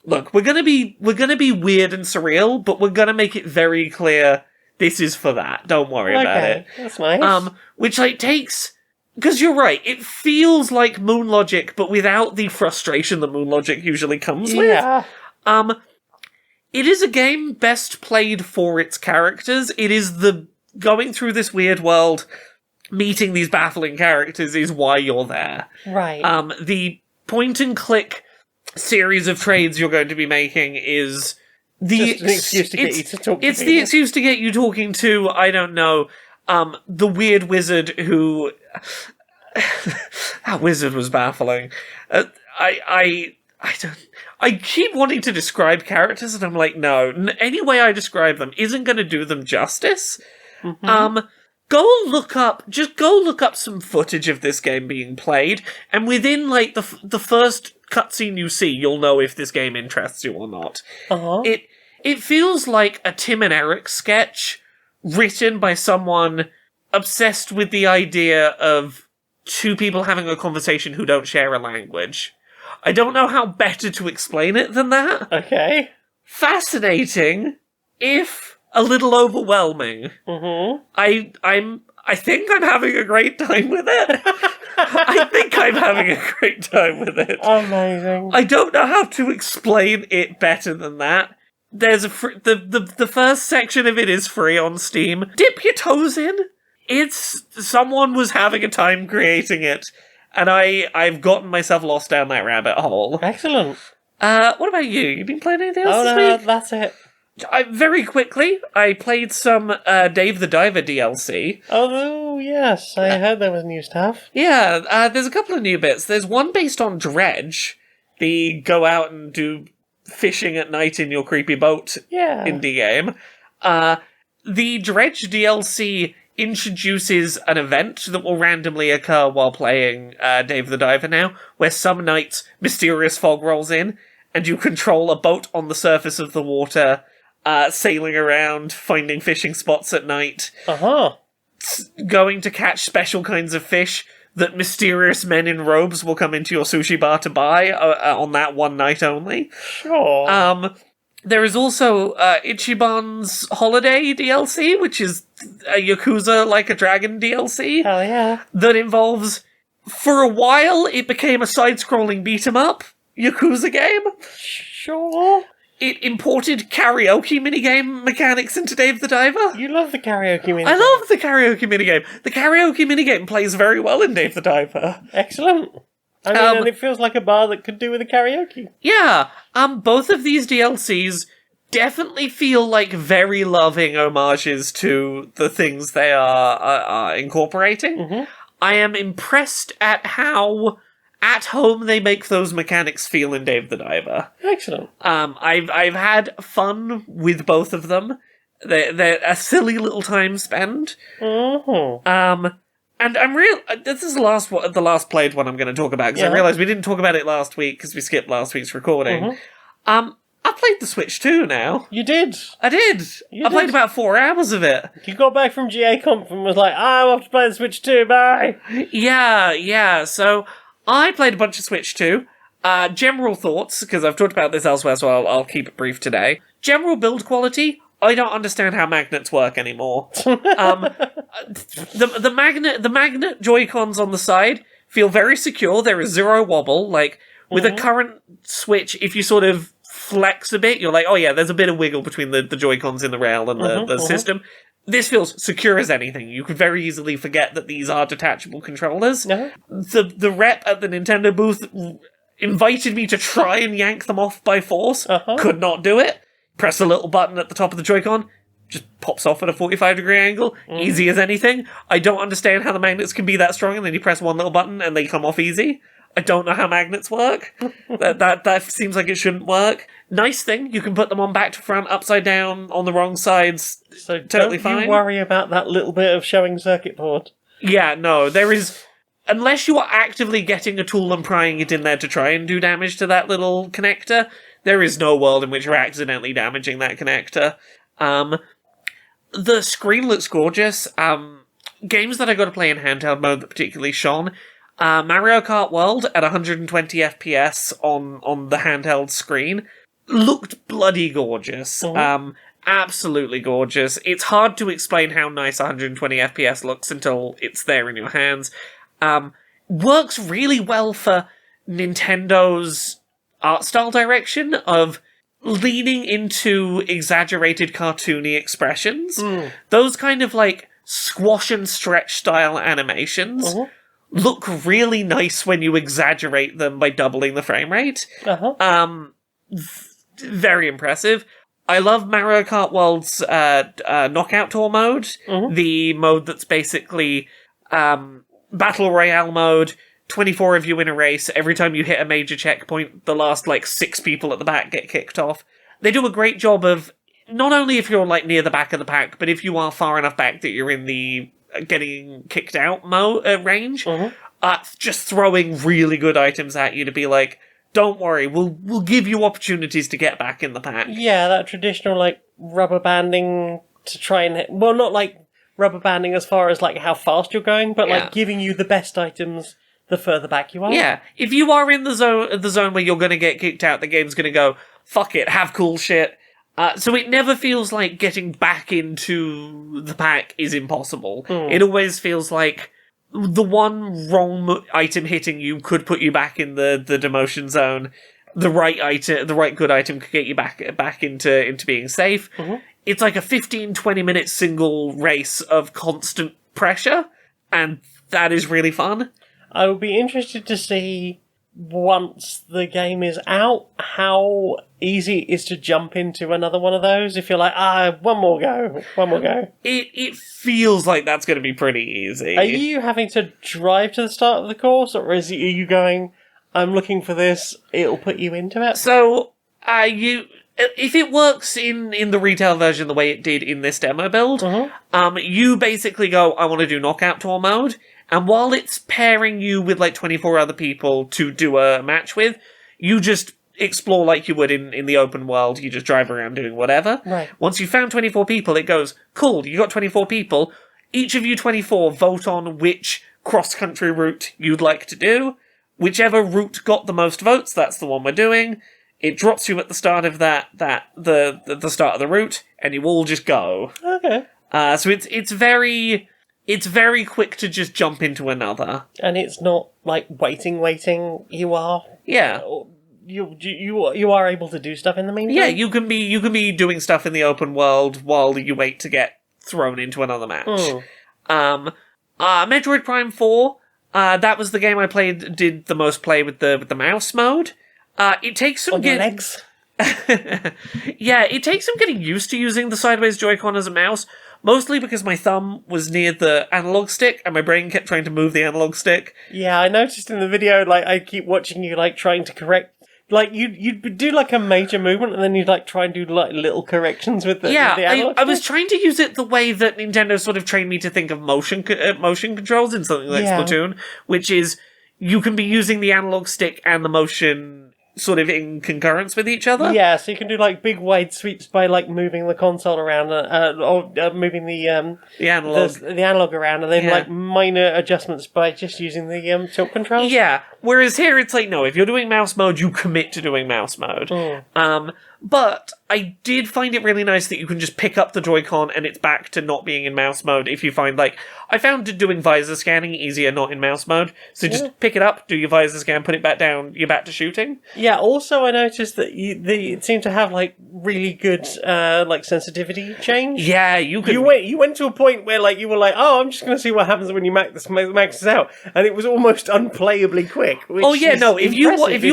look, we're gonna be weird and surreal, but we're gonna make it very clear this is for that. Don't worry about it. That's nice. Which takes, because you're right, it feels like moon logic, but without the frustration that moon logic usually comes with. Yeah. It is a game best played for its characters. It is the going through this weird world, meeting these baffling characters is why you're there. Right. The point and click series of trades you're going to be making is the Just an excuse to get you to talk to It's the people. excuse to get you talking to, I don't know, the weird wizard who... That wizard was baffling. I keep wanting to describe characters, and I'm like, no, any way I describe them isn't going to do them justice. Go look up some footage of this game being played, and within, like, the first cutscene you see, you'll know if this game interests you or not. It feels like a Tim and Eric sketch written by someone obsessed with the idea of two people having a conversation who don't share a language. I don't know how better to explain it than that. Okay. Fascinating, if a little overwhelming. I think I'm having a great time with it. I think I'm having a great time with it. Amazing. I don't know how to explain it better than that. There's the first section of it is free on Steam. Dip your toes in. Someone was having a time creating it, and I've gotten myself lost down that rabbit hole. Excellent. What about you? You been playing anything else this week? That's it. Very quickly, I played some Dave the Diver DLC. Oh, yes. I heard there was new stuff. Yeah, there's a couple of new bits. There's one based on Dredge, the go out and do fishing at night in your creepy boat indie game. The Dredge DLC introduces an event that will randomly occur while playing Dave the Diver now, where some nights mysterious fog rolls in, and you control a boat on the surface of the water, sailing around, finding fishing spots at night, going to catch special kinds of fish that mysterious men in robes will come into your sushi bar to buy on that one night only. Sure. There is also Ichiban's Holiday DLC, which is a Yakuza Like a Dragon DLC. Hell yeah. That involves, for a while, it became a side-scrolling beat-em-up Yakuza game. Sure. It imported karaoke minigame mechanics into Dave the Diver. You love the karaoke minigame. I love the karaoke minigame. The karaoke minigame plays very well in Dave the Diver. Excellent. I mean, and it feels like a bar that could do with a karaoke. Yeah. Both of these DLCs definitely feel like very loving homages to the things they are incorporating. I am impressed at how at home they make those mechanics feel in Dave the Diver. Excellent. I've had fun with both of them. They're a silly little time spent. And I'm this is the last played one I'm going to talk about, because I realised we didn't talk about it last week because we skipped last week's recording. I played the Switch 2 now. You did. I did. I played about 4 hours of it. You got back from GA Conf and was like, I'm off to play the Switch 2, bye. Yeah. So I played a bunch of Switch 2. General thoughts, because I've talked about this elsewhere, so I'll keep it brief today. General build quality, I don't understand how magnets work anymore. The magnet Joy-Cons on the side feel very secure. There is zero wobble. Like, with a current Switch, if you sort of flex a bit, you're like, oh yeah, there's a bit of wiggle between the Joy-Cons in the rail and the system. This feels secure as anything. You could very easily forget that these are detachable controllers. The rep at the Nintendo booth invited me to try and yank them off by force. Could not do it. Press a little button at the top of the Joy-Con, just pops off at a 45-degree angle. Easy as anything. I don't understand how the magnets can be that strong, and then you press one little button and they come off easy. I don't know how magnets work. that seems like it shouldn't work. Nice thing, you can put them on back to front, upside down, on the wrong sides. So totally don't fine. you worry about that little bit of showing circuit board. Yeah, no, there is... Unless you are actively getting a tool and prying it in there to try and do damage to that little connector, there is no world in which you're accidentally damaging that connector. The screen looks gorgeous. Games that I got to play in handheld mode that particularly shone. Mario Kart World at 120 FPS on the handheld screen looked bloody gorgeous. Absolutely gorgeous. It's hard to explain how nice 120 FPS looks until it's there in your hands. Works really well for Nintendo's art style direction of leaning into exaggerated cartoony expressions. Those kind of like squash and stretch style animations look really nice when you exaggerate them by doubling the frame rate. Very impressive. I love Mario Kart World's Knockout Tour mode, the mode that's basically Battle Royale mode, 24 of you in a race. Every time you hit a major checkpoint, the last, 6 people at the back get kicked off. They do a great job of, not only if you're, near the back of the pack, but if you are far enough back that you're in the getting kicked out range, just throwing really good items at you to be like, don't worry, we'll give you opportunities to get back in the pack. Yeah, that traditional, rubber banding to try and... Well, not, rubber banding as far as, how fast you're going, but, giving you the best items the further back you are. Yeah, if you are in the zone where you're going to get kicked out, the game's going to go, fuck it, have cool shit. So it never feels like getting back into the pack is impossible. It always feels like the one wrong item hitting you could put you back in the demotion zone. The right good item could get you back into being safe. It's like a 15-20 minute single race of constant pressure, and that is really fun. I would be interested to see, once the game is out, how easy it is to jump into another one of those. If you're like, one more go. It feels like that's going to be pretty easy. Are you having to drive to the start of the course, or are you going, I'm looking for this, it'll put you into it? So, if it works in the retail version the way it did in this demo build, you basically go, I want to do Knockout Tour mode, and while it's pairing you with 24 other people to do a match with, you just explore like you would in the open world. You just drive around doing whatever. Right. Once you've found 24 people, it goes, cool, you got 24 people. Each of you 24 vote on which cross-country route you'd like to do. Whichever route got the most votes, that's the one we're doing. It drops you at the start of the start of the route, and you all just go. Okay. So it's very quick to just jump into another. And it's not waiting. You are. Yeah. You are able to do stuff in the meantime? Yeah, you can be doing stuff in the open world while you wait to get thrown into another match. Metroid Prime 4, that was the game I did the most play with the mouse mode. It takes some legs. Yeah, it takes some getting used to using the sideways Joy-Con as a mouse, mostly because my thumb was near the analog stick and my brain kept trying to move the analog stick. Yeah, I noticed in the video, I keep watching you, trying to correct. You'd do, a major movement, and then you'd, try and do, little corrections with the analog I was trying to use it the way that Nintendo sort of trained me to think of motion controls in something like Splatoon, which is, you can be using the analog stick and the motion sort of in concurrence with each other. Yeah, so you can do big wide sweeps by moving the console around or moving the analog around, and then minor adjustments by just using the tilt controls. Yeah, whereas here it's no, if you're doing mouse mode, you commit to doing mouse mode. But I did find it really nice that you can just pick up the Joy-Con and it's back to not being in mouse mode if you find, I found doing visor scanning easier not in mouse mode. So just pick it up, do your visor scan, put it back down, you're back to shooting. Yeah, also I noticed that it seemed to have, really good, sensitivity change. Yeah, you went to a point where, you were I'm just going to see what happens when you max this out. And it was almost unplayably quick. If you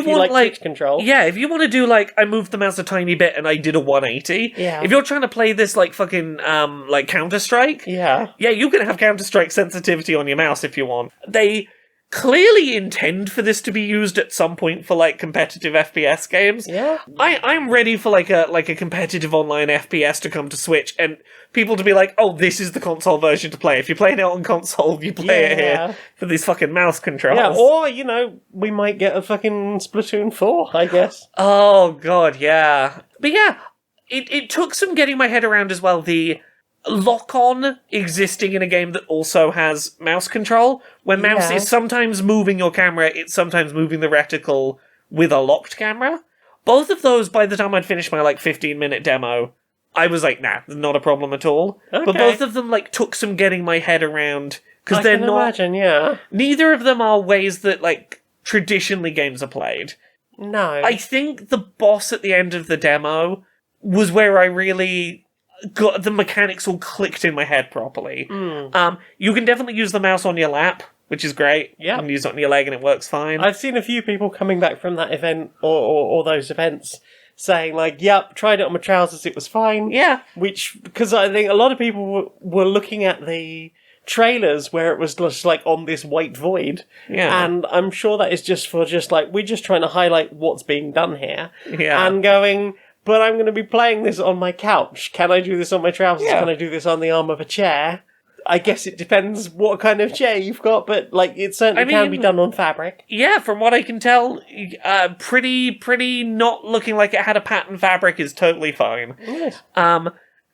want switch control. Yeah, if you want to do, I moved the mouse a tiny bit and I did a 180. Yeah. If you're trying to play this fucking Counter-Strike, yeah, you can have Counter-Strike sensitivity on your mouse if you want. They clearly intend for this to be used at some point for competitive FPS games. Yeah. I'm ready for a competitive online FPS to come to Switch and people to be this is the console version to play. If you're playing it on console, you play it here for these fucking mouse controls. Yeah, or, we might get a fucking Splatoon 4, I guess. Oh god, yeah. But yeah, it took some getting my head around as well, the lock-on existing in a game that also has mouse control. When mouse is sometimes moving your camera, it's sometimes moving the reticle with a locked camera. Both of those, by the time I'd finished my 15-minute demo, I was nah, not a problem at all. Okay. But both of them took some getting my head around, because they're not... imagine, yeah. Neither of them are ways that traditionally games are played. No. I think the boss at the end of the demo was where I really got the mechanics all clicked in my head properly. You can definitely use the mouse on your lap, which is great. Yeah. You can use it on your leg and it works fine. I've seen a few people coming back from that event or those events saying, like, yep, tried it on my trousers, it was fine. Yeah. Which, because I think a lot of people were looking at the trailers where it was just, like, on this white void. Yeah. And I'm sure that is just for just, like, we're just trying to highlight what's being done here. Yeah. And going, but I'm going to be playing this on my couch. Can I do this on my trousers? Yeah. Can I do this on the arm of a chair? I guess it depends what kind of chair you've got, but, like, it certainly can be done on fabric. Yeah, from what I can tell, pretty not looking like it had a pattern fabric is totally fine. Yes.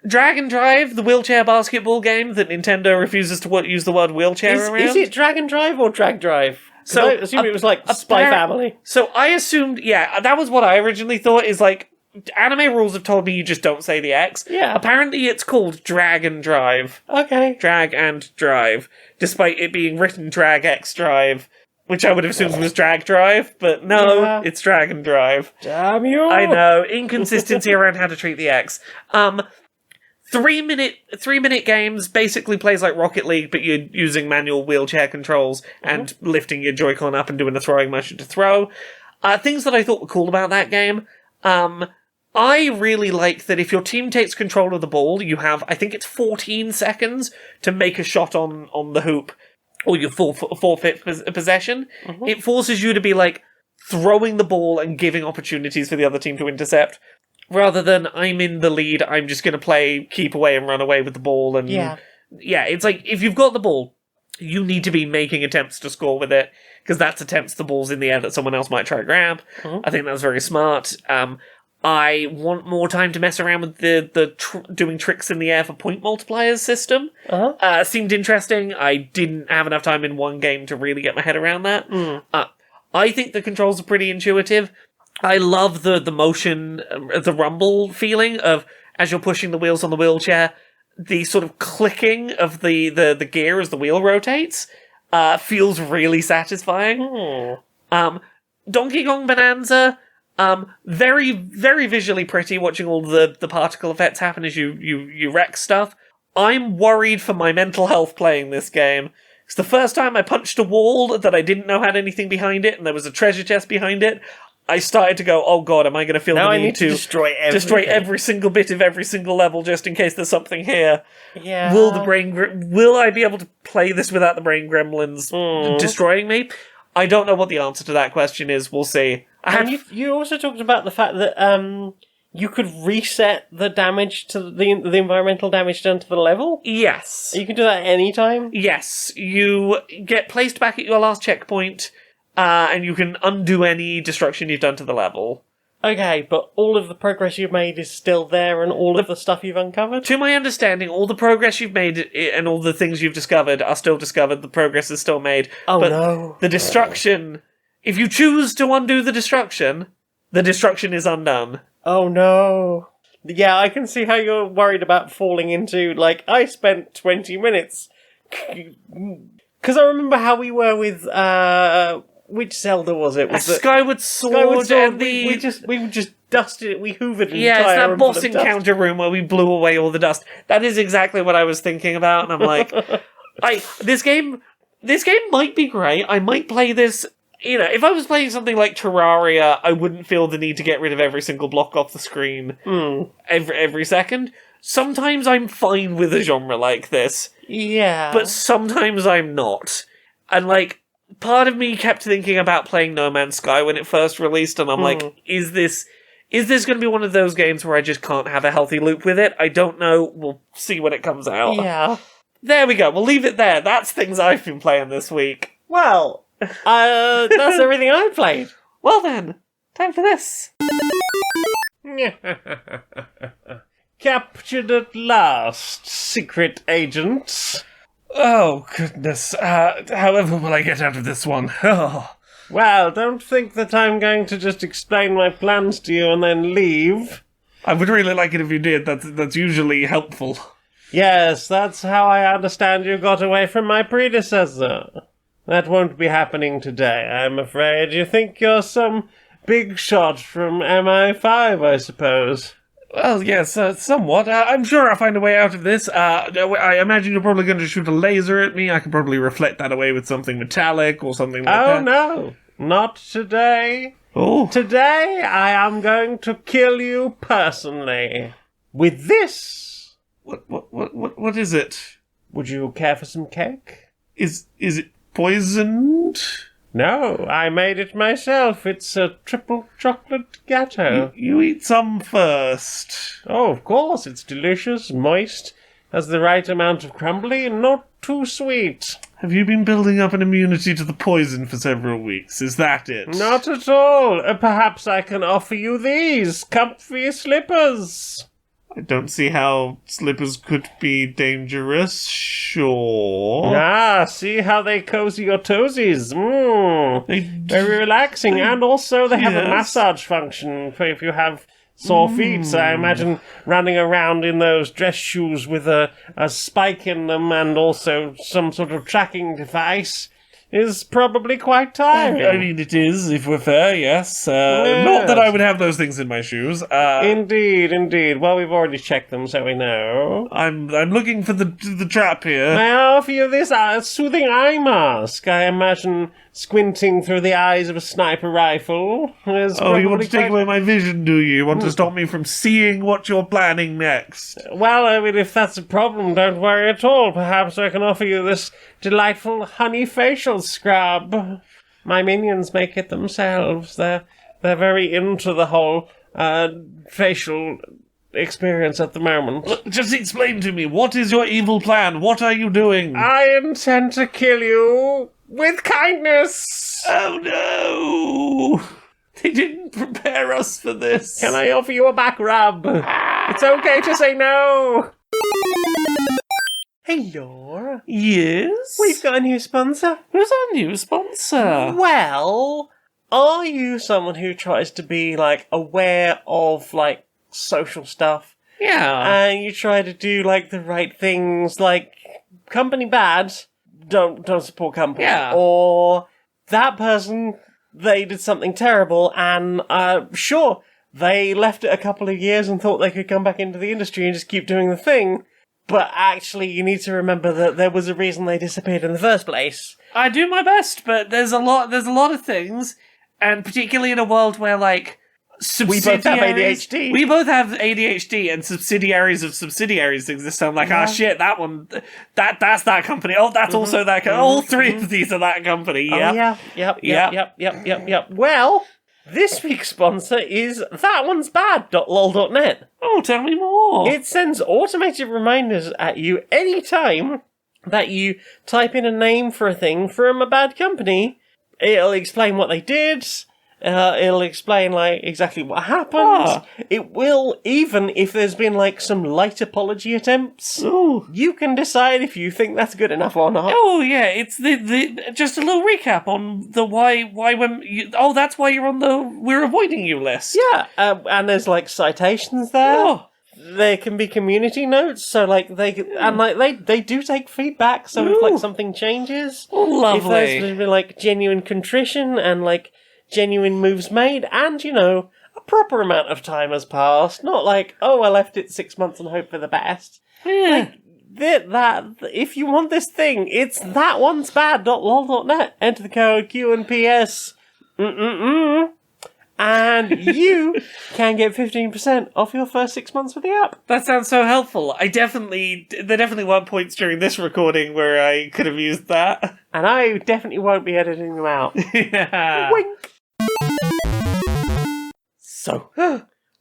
Drag and Drive, the wheelchair basketball game that Nintendo refuses to use the word wheelchair around. Is it Drag and Drive or Drag Drive? So, I assume it was like Spy Family. So I assumed, yeah, that was what I originally thought, is like, anime rules have told me you just don't say the X. Yeah. Apparently it's called Drag and Drive. Okay. Drag and Drive. Despite it being written Drag X Drive, which I would have assumed was Drag Drive, but no, Yeah. it's Drag and Drive. Damn you! I know, inconsistency around how to treat the X. 3-minute games basically plays like Rocket League, but you're using manual wheelchair controls and lifting your Joy-Con up and doing a throwing motion to throw. Things that I thought were cool about that game. I really like that if your team takes control of the ball, you have, I think it's 14 seconds to make a shot on the hoop, or your forfeit possession. It forces you to be like throwing the ball and giving opportunities for the other team to intercept, rather than I'm in the lead, I'm just going to play keep away and run away with the ball. And yeah, it's like if you've got the ball, you need to be making attempts to score with it, because that's attempts the ball's in the air that someone else might try to grab. I think that's very smart. I want more time to mess around with the doing tricks in the air for point multipliers system. Seemed interesting. I didn't have enough time in one game to really get my head around that. I think the controls are pretty intuitive. I love the motion, the rumble feeling of, as you're pushing the wheels on the wheelchair, the sort of clicking of the gear as the wheel rotates feels really satisfying. Donkey Kong Bonanza, very, very visually pretty, watching all the particle effects happen as you wreck stuff. I'm worried for my mental health playing this game. It's the first time I punched a wall that I didn't know had anything behind it, and there was a treasure chest behind it. I started to go, oh god, am I going to feel the need to destroy every single bit of every single level just in case there's something here? Yeah. Will I be able to play this without the brain gremlins destroying me? I don't know what the answer to that question is. We'll see. And you also talked about the fact that you could reset the damage to the environmental damage done to the level? Yes. You can do that at any time? Yes. You get placed back at your last checkpoint, and you can undo any destruction you've done to the level. Okay, but all of the progress you've made is still there, and all of the stuff you've uncovered? To my understanding, all the progress you've made and all the things you've discovered are still discovered. The progress is still made. Oh, but no. The destruction... If you choose to undo the destruction is undone. Oh, no. Yeah, I can see how you're worried about falling into, like, I spent 20 minutes. Because I remember how we were with, which Zelda was it? Skyward Sword. And we just dusted it, we hoovered an yeah, entire it's that room boss full of dust. encounter room where we blew away all the dust. That is exactly what I was thinking about, and I'm like, this game might be great. I might play this. You know, if I was playing something like Terraria, I wouldn't feel the need to get rid of every single block off the screen every second. Sometimes I'm fine with a genre like this. Yeah. But sometimes I'm not. And, like, part of me kept thinking about playing No Man's Sky when it first released, and I'm like, is this going to be one of those games where I just can't have a healthy loop with it? I don't know. We'll see when it comes out. Yeah. There we go. We'll leave it there. That's things I've been playing this week. Well... that's everything I played. Well then, time for this. Captured at last, secret agents. Oh, goodness. However will I get out of this one? Oh. Well, don't think that I'm going to just explain my plans to you and then leave. I would really like it if you did. That's usually helpful. Yes, that's how I understand you got away from my predecessor. That won't be happening today, I'm afraid. You think you're some big shot from MI5, I suppose. Well, yes, somewhat. I'm sure I'll find a way out of this. I imagine you're probably going to shoot a laser at me. I can probably reflect that away with something metallic or something like that. Oh no, not today. Oh. Today I am going to kill you personally. With this. What is it? Would you care for some cake? Is it poisoned? No, I made it myself. It's a triple chocolate gatto. You eat some first. Oh, of course. It's delicious, moist, has the right amount of crumbly, and not too sweet. Have you been building up an immunity to the poison for several weeks? Is that it? Not at all. Perhaps I can offer you these comfy slippers. I don't see how slippers could be dangerous. Sure. Ah, see how they cozy your toesies. Very relaxing, and also they have a massage function for if you have sore feet. So I imagine running around in those dress shoes with a spike in them and also some sort of tracking device is probably quite tiring. I mean, it is, if we're fair, yes. Not that I would have those things in my shoes. Indeed. Well, we've already checked them, so we know. I'm looking for the trap here. May I offer you this soothing eye mask? I imagine squinting through the eyes of a sniper rifle is You want to take away my vision, do you? You want to stop me from seeing what you're planning next? Well, I mean, if that's a problem, don't worry at all. Perhaps I can offer you this delightful honey facial scrub. My minions make it themselves. They're very into the whole facial experience at the moment. Look, just explain to me, what is your evil plan? What are you doing? I intend to kill you with kindness. Oh no! They didn't prepare us for this. Can I offer you a back rub? It's okay to say no. Hey, Laura. Yes? We've got a new sponsor. Who's our new sponsor? Well, are you someone who tries to be, like, aware of, like, social stuff? Yeah. And you try to do, like, the right things, like, company bad, don't support company. Yeah. Or that person, they did something terrible, and, sure, they left it a couple of years and thought they could come back into the industry and just keep doing the thing. But actually, you need to remember that there was a reason they disappeared in the first place. I do my best, but there's a lot of things, and particularly in a world where, like, We both have ADHD. We both have ADHD, and subsidiaries of subsidiaries exist. So I'm like, shit, that one, that's that company. Oh, that's also that company. All three of these are that company. Yeah. Yep. Well, this week's sponsor is thatonesbad.lol.net. Oh, tell me more. It sends automated reminders at you anytime that you type in a name for a thing from a bad company. It'll explain what they did. It'll explain, like, exactly what happened. It will, even if there's been, like, some light apology attempts, you can decide if you think that's good enough or not. Oh, yeah, it's the just a little recap on the why when you... Oh, that's why you're on the we're avoiding you list. Yeah, and there's, like, citations there. There can be community notes, so, like, they do take feedback, so if, like, something changes... Oh, lovely. If there's been, like, genuine contrition and, like, genuine moves made, and, you know, a proper amount of time has passed. Not like, I left it 6 months and hope for the best. Yeah. That if you want this thing, it's thatonesbad.lol.net. Enter the code Q&PS. And you can get 15% off your first 6 months with the app. That sounds so helpful. There definitely weren't points during this recording where I could have used that. And I definitely won't be editing them out. Yeah. Wink! So,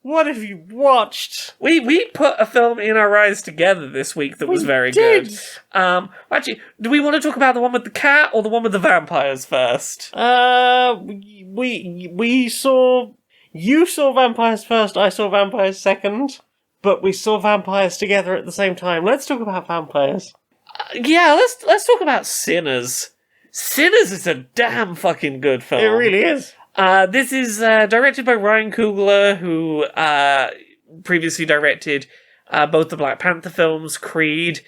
what have you watched? We put a film in our eyes together this week that was very good. Actually, do we want to talk about the one with the cat or the one with the vampires first? We saw... You saw vampires first, I saw vampires second, but we saw vampires together at the same time. Let's talk about vampires. Yeah, let's talk about Sinners. Sinners is a damn fucking good film. It really is. This is directed by Ryan Coogler, who previously directed both the Black Panther films, Creed,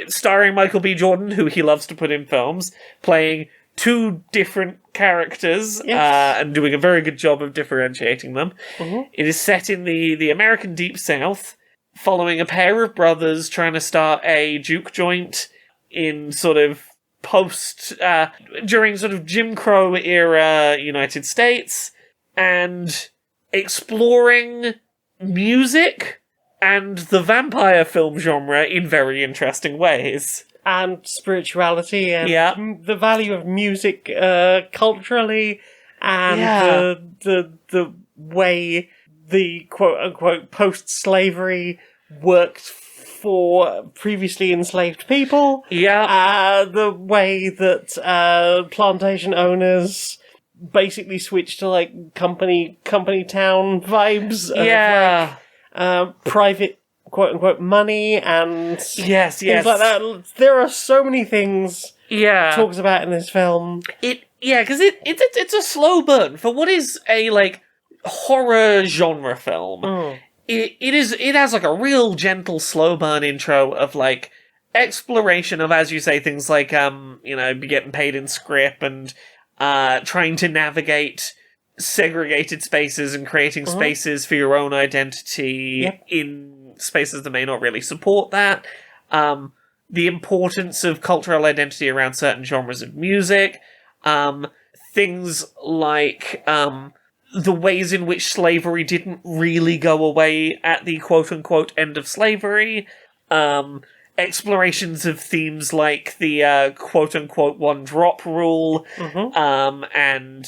starring Michael B. Jordan, who he loves to put in films, playing two different characters, Yes. and doing a very good job of differentiating them. It is set in the American Deep South, following a pair of brothers trying to start a juke joint in sort of during sort of Jim Crow era United States, and exploring music and the vampire film genre in very interesting ways. And spirituality and Yeah. the value of music culturally, and Yeah. the way the quote-unquote post-slavery worked for previously enslaved people. Yeah. The way that plantation owners basically switched to like company town vibes. Yeah. Private quote-unquote money and Yes, things like that. There are so many things Yeah. talks about in this film. Because it's a slow burn for what is a like horror genre film. It has like a real gentle slow burn intro of like exploration of, as you say, things like getting paid in script and trying to navigate segregated spaces and creating spaces for your own identity in spaces that may not really support that. The importance of cultural identity around certain genres of music. Things like the ways in which slavery didn't really go away at the quote-unquote end of slavery. Explorations of themes like the quote-unquote one-drop rule. And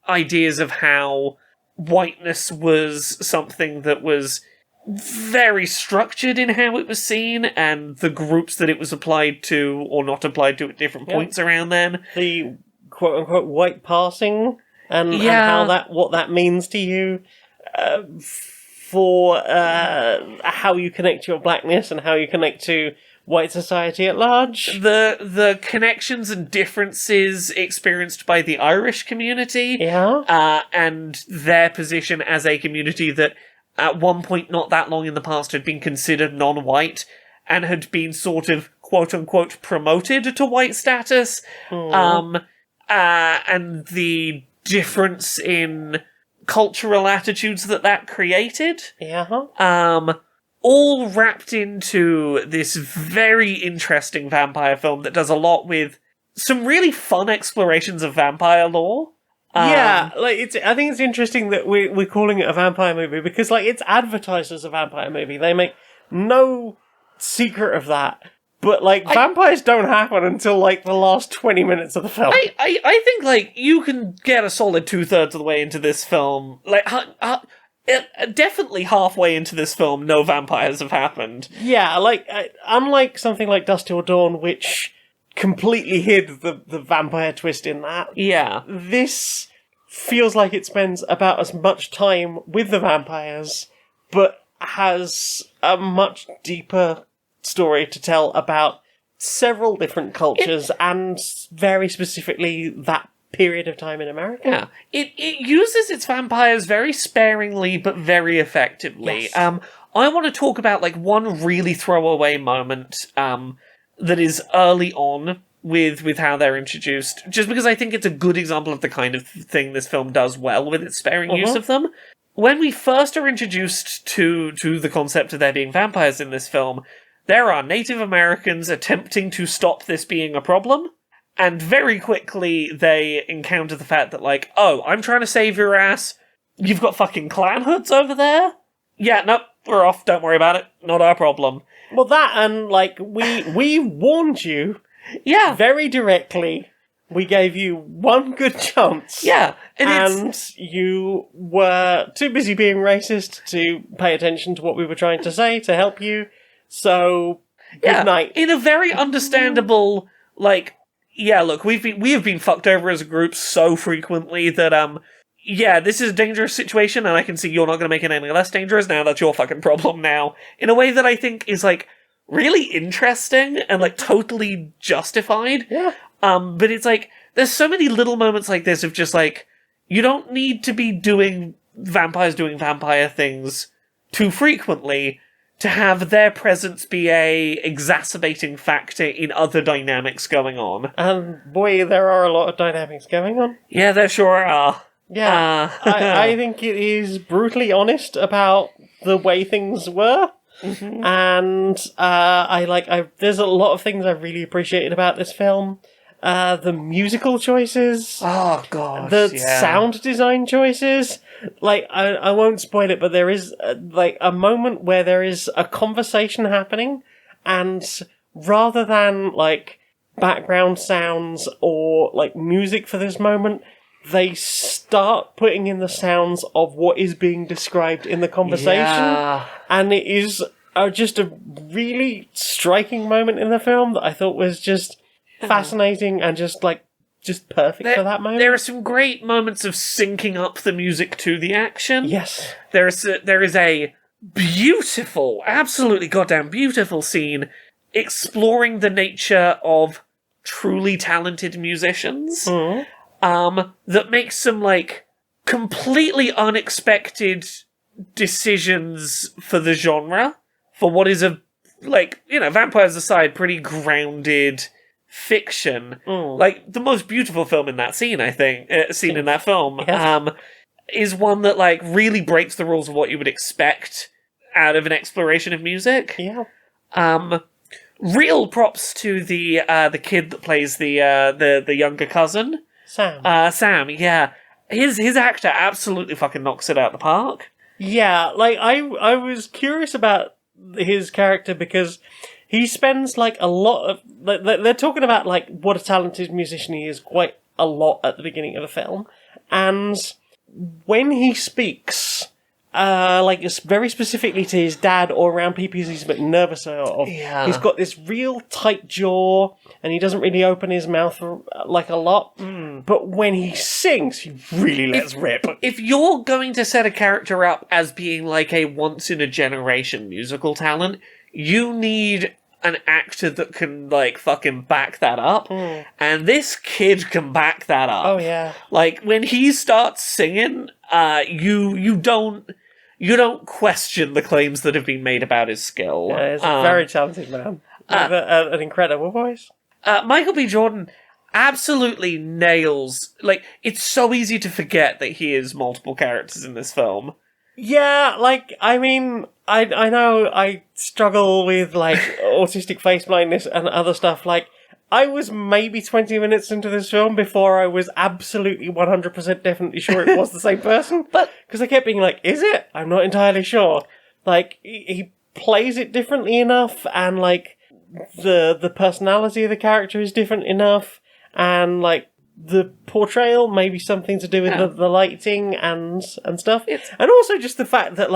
ideas of how whiteness was something that was very structured in how it was seen, and the groups that it was applied to or not applied to at different points around then. The quote-unquote white passing and what that means to you for how you connect to your blackness and how you connect to white society at large. The connections and differences experienced by the Irish community, and their position as a community that at one point not that long in the past had been considered non-white and had been sort of quote-unquote promoted to white status, and the difference in cultural attitudes that created. All wrapped into this very interesting vampire film that does a lot with some really fun explorations of vampire lore. I think it's interesting that we're calling it a vampire movie because like it's advertised as a vampire movie. They make no secret of that. But like vampires don't happen until like the last 20 minutes of the film. I think like you can get a solid 2/3 of the way into this film. Like definitely halfway into this film, no vampires have happened. Yeah, like unlike something like Dusk Till Dawn, which completely hid the vampire twist in that. Yeah. This feels like it spends about as much time with the vampires, but has a much deeper story to tell about several different cultures and very specifically that period of time in America. Yeah. It uses its vampires very sparingly but very effectively. Yes. I want to talk about like one really throwaway moment that is early on with how they're introduced, just because I think it's a good example of the kind of thing this film does well with its sparing use of them. When we first are introduced to the concept of there being vampires in this film, there are Native Americans attempting to stop this being a problem, and very quickly they encounter the fact that like, oh, I'm trying to save your ass, you've got fucking clan hoods over there? Yeah, nope, we're off, don't worry about it, not our problem. Well, that and like we warned you. Yeah. Very directly. We gave you one good chance. Yeah. And you were too busy being racist to pay attention to what we were trying to say to help you. So, good night. In a very understandable, like, yeah, look, we have been fucked over as a group so frequently that, this is a dangerous situation and I can see you're not going to make it any less dangerous now, that's your fucking problem now. In a way that I think is, like, really interesting and like totally justified. Yeah. But it's like there's so many little moments like this of just like you don't need to be doing vampire things too frequently to have their presence be a exacerbating factor in other dynamics going on. And boy, there are a lot of dynamics going on. Yeah, there sure are. Yeah, I think it is brutally honest about the way things were. Mm-hmm. And there's a lot of things I've really appreciated about this film. The musical choices, Oh, God. the sound design choices. Like, I won't spoil it, but there is, a moment where there is a conversation happening, and rather than, background sounds or, music for this moment, they start putting in the sounds of what is being described in the conversation. Yeah. And it is just a really striking moment in the film that I thought was just fascinating and just perfect for that moment. There are some great moments of syncing up the music to the action. Yes. There is a beautiful, absolutely goddamn beautiful scene exploring the nature of truly talented musicians. Mm. That makes some, completely unexpected decisions for the genre, for what is vampires aside, pretty grounded fiction. The most beautiful film in that scene, I think, in that film, Yes. is one that, really breaks the rules of what you would expect out of an exploration of music. Yeah. Real props to the kid that plays the younger cousin. Sam. Yeah. His actor absolutely fucking knocks it out the park. Yeah, I was curious about his character because he spends a lot of they're talking about what a talented musician he is quite a lot at the beginning of the film, and when he speaks, it's very specifically to his dad or around people he's a bit nervous of. Yeah. He's got this real tight jaw, and he doesn't really open his mouth a lot. But when he sings, he really lets rip. If you're going to set a character up as being a once-in-a-generation musical talent, you need an actor that can, fucking back that up. And this kid can back that up. Oh, yeah. When he starts singing, you don't question the claims that have been made about his skill. Yeah, he's a very talented man. With an incredible voice. Michael B. Jordan absolutely nails... it's so easy to forget that he is multiple characters in this film. Yeah, I know I struggle with, autistic face blindness and other stuff. I was maybe 20 minutes into this film before I was absolutely 100% definitely sure it was the same person. Because I kept being is it? I'm not entirely sure. He plays it differently enough, and, the personality of the character is different enough, and, the portrayal, maybe something to do with the lighting and stuff. And also just the fact that,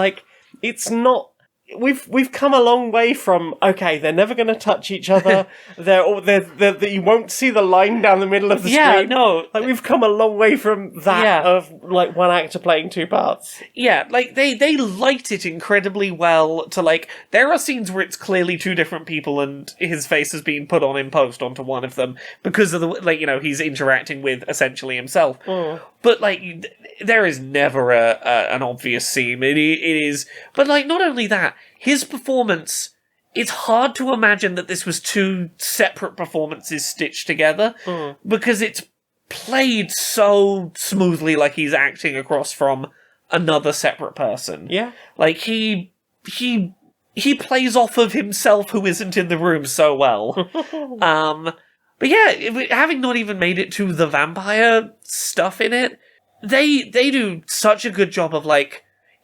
it's not... We've come a long way from, okay, they're never going to touch each other. You won't see the line down the middle of the screen. No. We've come a long way from that of, one actor playing two parts. Yeah, they light it incredibly well to, there are scenes where it's clearly two different people and his face has been put on in post onto one of them because of the, he's interacting with essentially himself. But, there is never an obvious seam. It is... But, not only that, his performance... It's hard to imagine that this was two separate performances stitched together, because it's played so smoothly like he's acting across from another separate person. Yeah. He plays off of himself who isn't in the room so well. But yeah, having not even made it to the vampire stuff in it, they do such a good job of,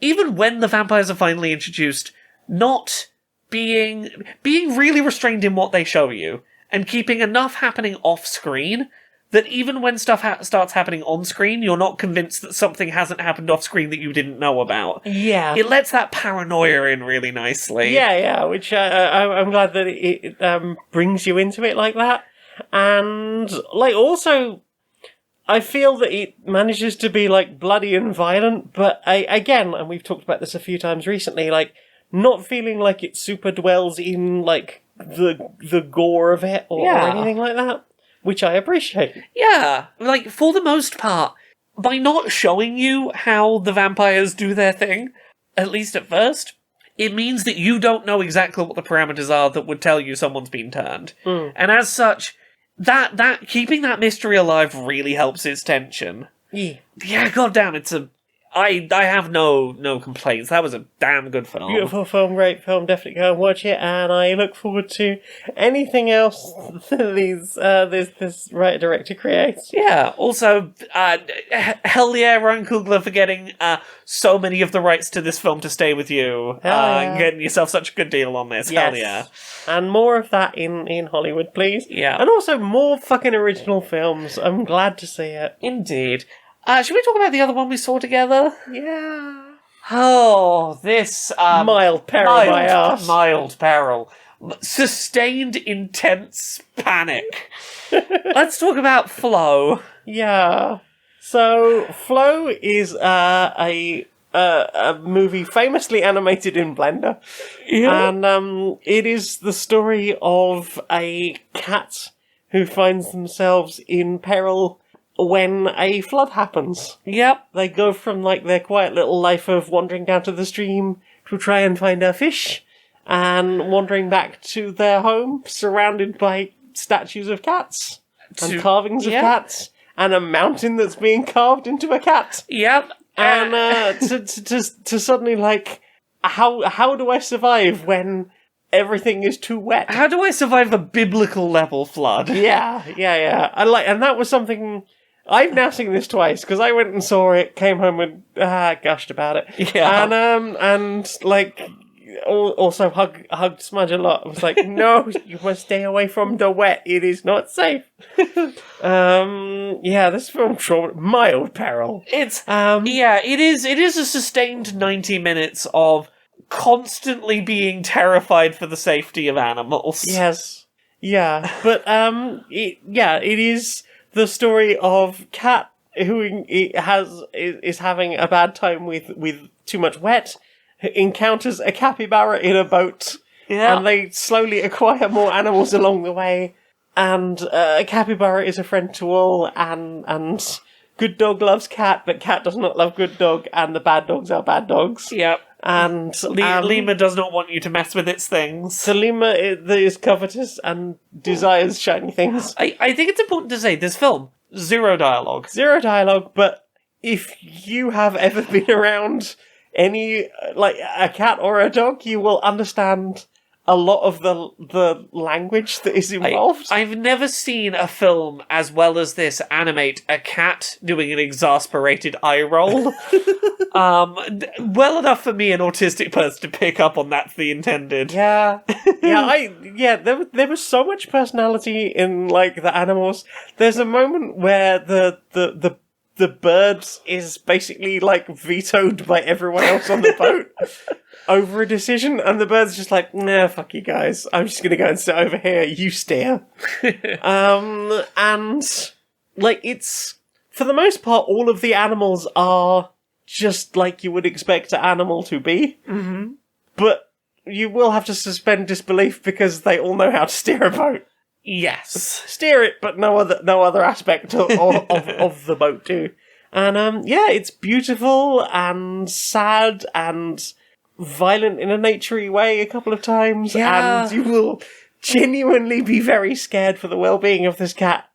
even when the vampires are finally introduced, not being really restrained in what they show you, and keeping enough happening off-screen that even when stuff starts happening on-screen, you're not convinced that something hasn't happened off-screen that you didn't know about. Yeah. It lets that paranoia in really nicely. Yeah, which I'm glad that it brings you into it like that. And, also... I feel that it manages to be, bloody and violent, but again, and we've talked about this a few times recently, not feeling like it super dwells in, the gore of it or anything like that, which I appreciate. Yeah, for the most part, by not showing you how the vampires do their thing, at least at first, it means that you don't know exactly what the parameters are that would tell you someone's been turned. And as such, that keeping that mystery alive really helps its tension. Yeah, goddamn, I have no complaints. That was a damn good film. Beautiful film, great film. Definitely go and watch it. And I look forward to anything else this writer director creates. Yeah. Also, hell yeah, Ryan Coogler for getting so many of the rights to this film to stay with you. Getting yourself such a good deal on this. Yes. Hell yeah. And more of that in Hollywood, please. Yeah. And also more fucking original films. I'm glad to see it. Indeed. Should we talk about the other one we saw together? Yeah. Oh, this... mild peril, my ass. Mild peril. Sustained intense panic. Let's talk about Flow. Yeah. So, Flow is a movie famously animated in Blender. Yeah. And it is the story of a cat who finds themselves in peril when a flood happens. Yep. They go from, like, their quiet little life of wandering down to the stream to try and find a fish, and wandering back to their home, surrounded by statues of cats, and carvings of cats, and a mountain that's being carved into a cat. Yep. And to suddenly, like, how do I survive when everything is too wet? How do I survive a biblical level flood? Yeah. And that was something... I've now seen this twice, because I went and saw it, came home and gushed about it. Yeah. And like, also hugged Smudge a lot. I was like, no, you must stay away from the wet. It is not safe. This film, mild peril. It's, it is a sustained 90 minutes of constantly being terrified for the safety of animals. Yes. Yeah. But, it is the story of Cat who is having a bad time with too much wet, encounters a capybara in a boat, and they slowly acquire more animals along the way, and a capybara is a friend to all, and good dog loves cat, but cat does not love good dog, and the bad dogs are bad dogs. Yep. And Lima does not want you to mess with its things. So Lima is covetous and desires shiny things. I think it's important to say, this film, zero dialogue. Zero dialogue, but if you have ever been around any, like, a cat or a dog, you will understand a lot of the language that is involved. I've never seen a film as well as this animate a cat doing an exasperated eye roll. Well enough for me, an autistic person, to pick up on that's the intended. Yeah. There was so much personality in, like, the animals. There's a moment where the bird is basically, like, vetoed by everyone else on the boat over a decision, and the bird's just like, nah, fuck you guys. I'm just gonna go and sit over here. You steer. And, like, it's, for the most part, all of the animals are just like you would expect an animal to be. Mm-hmm. But you will have to suspend disbelief because they all know how to steer a boat. Yes. Steer it, but no other aspect of the boat too. And, it's beautiful and sad and violent in a naturey way a couple of times. Yeah. And you will genuinely be very scared for the well-being of this cat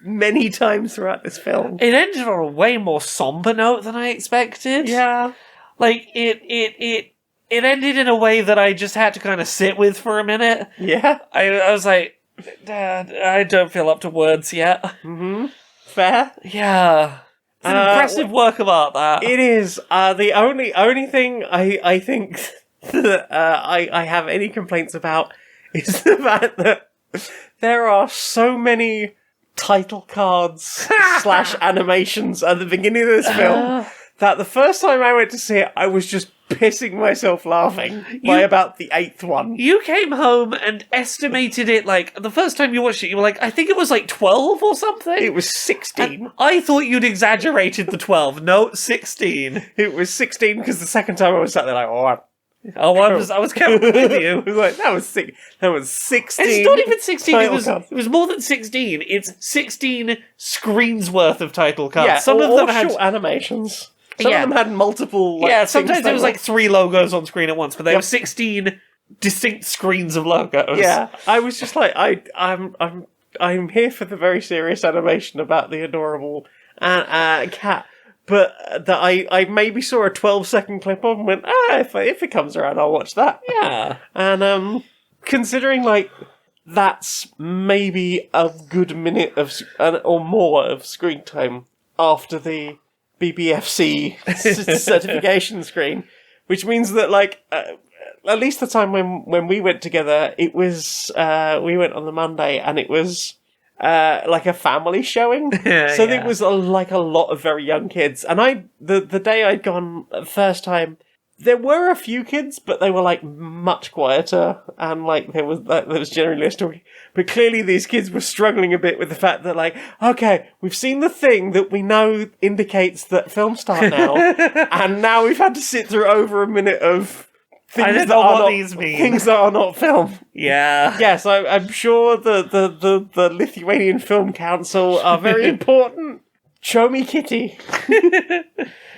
many times throughout this film. It ended on a way more somber note than I expected. Yeah. Like, it ended in a way that I just had to kind of sit with for a minute. Yeah. I was like, I don't feel up to words yet. Mm-hmm. Fair. Yeah. It's an impressive work of art, that. It is. The only thing I think that I have any complaints about is the fact that there are so many title cards / animations at the beginning of this film that the first time I went to see it, I was just pissing myself laughing by about the 8th one. You came home and estimated it, like, the first time you watched it, you were like, I think it was like 12 or something? It was 16. And I thought you'd exaggerated the 12. No, 16. It was 16 because the second time I was sat there like, I was counting with you. I was like, that was 16. It's not even 16. It was more than 16. It's 16 screens worth of title cards. Yeah, Some of them had short animations. Some of them had multiple. Like, sometimes there was like 3 logos on screen at once, but there were Yep. 16 distinct screens of logos. Yeah, I was just like, I'm here for the very serious animation about the adorable cat, but that I maybe saw a 12-second clip of and went, if it comes around, I'll watch that. Yeah. And considering like that's maybe a good minute of or more of screen time after the BBFC certification screen, which means that like. At least the time when we went together, it was we went on the Monday and it was like a family showing. So there was like a lot of very young kids. And the day I'd gone the first time, there were a few kids, but they were like much quieter and like there was generally a story. But clearly these kids were struggling a bit with the fact that like, okay, we've seen the thing that we know indicates that films start now, and now we've had to sit through over a minute of things that are not film. Yeah. Yes, I'm sure the Lithuanian Film Council are very important. Show me Kitty.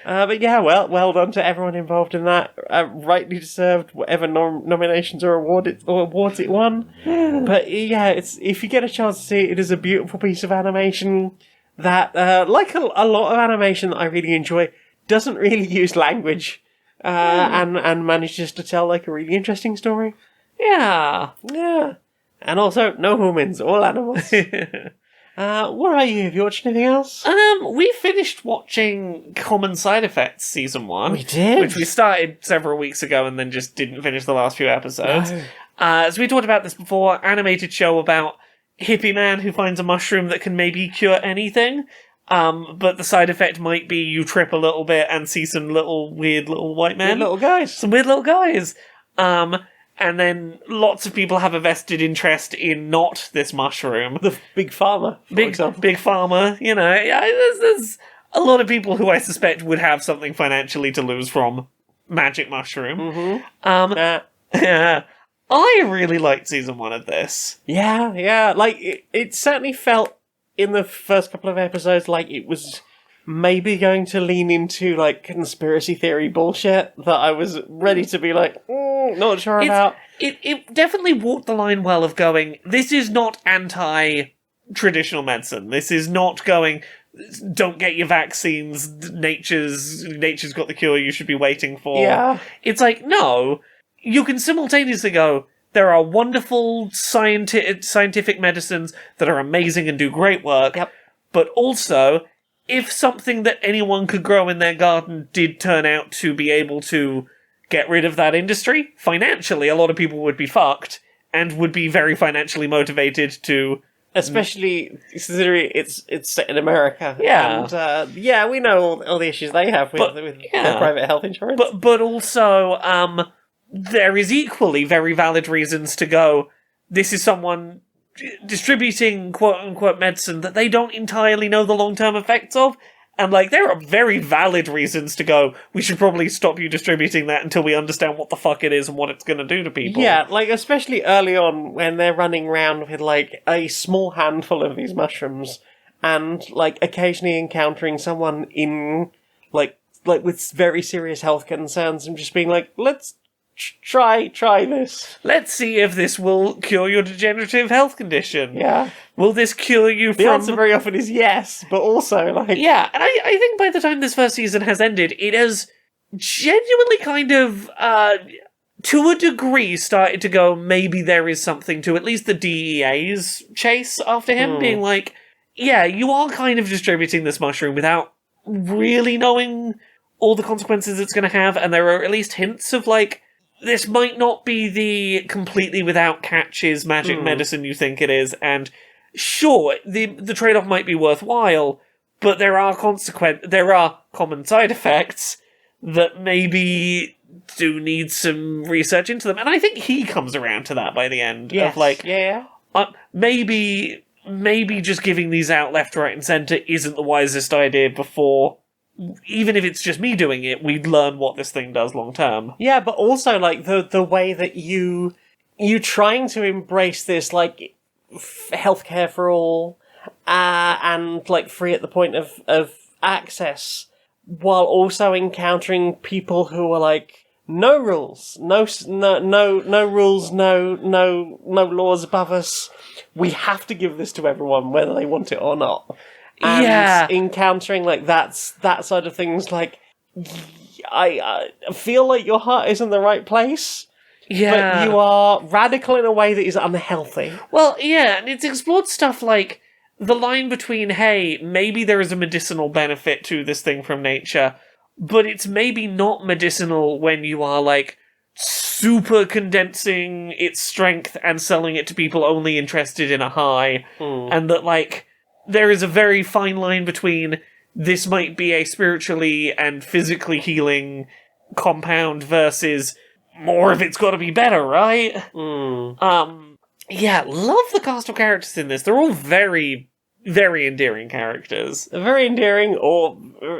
But yeah, well done to everyone involved in that. Rightly deserved whatever nominations or awards it won. But yeah, if you get a chance to see it, it is a beautiful piece of animation that, like a lot of animation that I really enjoy, doesn't really use language. And manages to tell like a really interesting story. Yeah. And also, no humans, all animals. What about you? Have you watched anything else? We finished watching Common Side Effects Season 1. We did? Which we started several weeks ago and then just didn't finish the last few episodes. No. So we talked about this before, animated show about hippie man who finds a mushroom that can maybe cure anything. But the side effect might be you trip a little bit and see some weird little white men. Weird little guys. Some weird little guys. And then lots of people have a vested interest in not this mushroom. The big pharma, for example. Big pharma, you know. There's a lot of people who I suspect would have something financially to lose from magic mushroom. Yeah. I really liked season 1 of this. Yeah. Like, it certainly felt in the first couple of episodes like it was maybe going to lean into like conspiracy theory bullshit that I was ready to be like, not sure about. It definitely walked the line well of going, this is not anti-traditional medicine. This is not going, don't get your vaccines, nature's got the cure you should be waiting for. Yeah. It's like, no, you can simultaneously go, there are wonderful scientific medicines that are amazing and do great work, but also, if something that anyone could grow in their garden did turn out to be able to get rid of that industry, financially, a lot of people would be fucked, and would be very financially motivated to... Especially considering it's set in America. Yeah. And, we know all the issues they have with their private health insurance. But also, there is equally very valid reasons to go, this is someone distributing quote-unquote medicine that they don't entirely know the long-term effects of, and like, there are very valid reasons to go, we should probably stop you distributing that until we understand what the fuck it is and what it's going to do to people. Yeah, like, especially early on when they're running around with like a small handful of these mushrooms and like occasionally encountering someone in like with very serious health concerns and just being like, let's try this. Let's see if this will cure your degenerative health condition. Yeah. Will this cure you from... The answer very often is yes, but also, like... Yeah, and I think by the time this first season has ended, it has genuinely kind of, to a degree, started to go, maybe there is something to at least the DEA's chase after him, being like, yeah, you are kind of distributing this mushroom without really knowing all the consequences it's going to have, and there are at least hints of, like, this might not be the completely without catches magic medicine you think it is, and sure, the trade-off might be worthwhile, but there are common side effects that maybe do need some research into them, and I think he comes around to that by the end. Yes. Of like, maybe just giving these out left, right, and centre isn't the wisest idea before... Even if it's just me doing it, we'd learn what this thing does long term. Yeah, but also, like, the way that you trying to embrace this, like, healthcare for all, and, like, free at the point of access, while also encountering people who are like, no rules, no rules, no laws above us. We have to give this to everyone, whether they want it or not. And encountering like that side of things, like, I feel like your heart is in the right place. Yeah. But you are radical in a way that is unhealthy. Well, yeah, and it's explored stuff like the line between, hey, maybe there is a medicinal benefit to this thing from nature, but it's maybe not medicinal when you are, like, super condensing its strength and selling it to people only interested in a high. And that, like, there is a very fine line between this might be a spiritually and physically healing compound versus more of it's got to be better, right? Yeah, love the cast of characters in this. They're all very, very endearing characters. They're very endearing or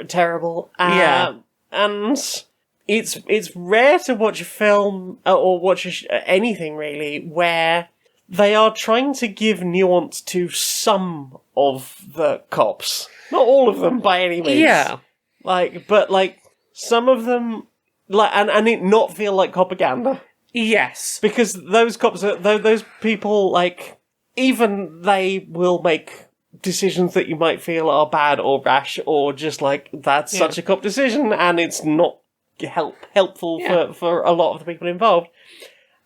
terrible. Yeah. And it's rare to watch a film or watch anything really where they are trying to give nuance to some of the cops. Not all of them by any means. Yeah. But some of them, like, and it not feel like propaganda. Yes. Because those cops, those people, like, even they will make decisions that you might feel are bad or rash or just like, that's such a cop decision and it's not helpful for a lot of the people involved.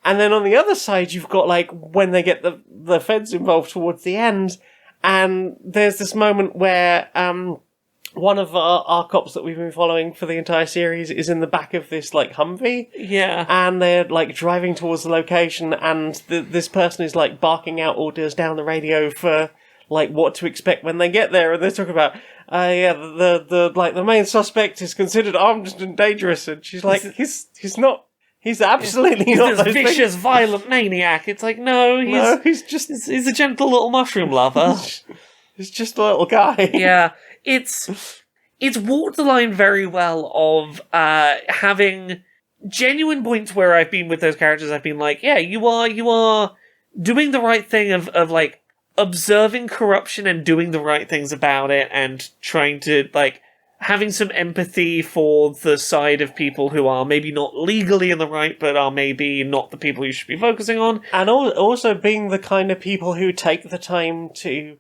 And then on the other side, you've got, like, when they get the feds involved towards the end, and there's this moment where one of our cops that we've been following for the entire series is in the back of this, like, Humvee. Yeah. And they're, like, driving towards the location, and this person is, like, barking out orders down the radio for, like, what to expect when they get there. And they're talking about, the main suspect is considered armed and dangerous. And she's like, he's not. He's absolutely he's not this vicious, violent maniac. It's like, no, he's a gentle little mushroom lover. He's just a little guy. Yeah. It's walked the line very well of having genuine points where I've been with those characters. I've been like, yeah, you are doing the right thing of like observing corruption and doing the right things about it and trying to like having some empathy for the side of people who are maybe not legally in the right, but are maybe not the people you should be focusing on. And also being the kind of people who take the time to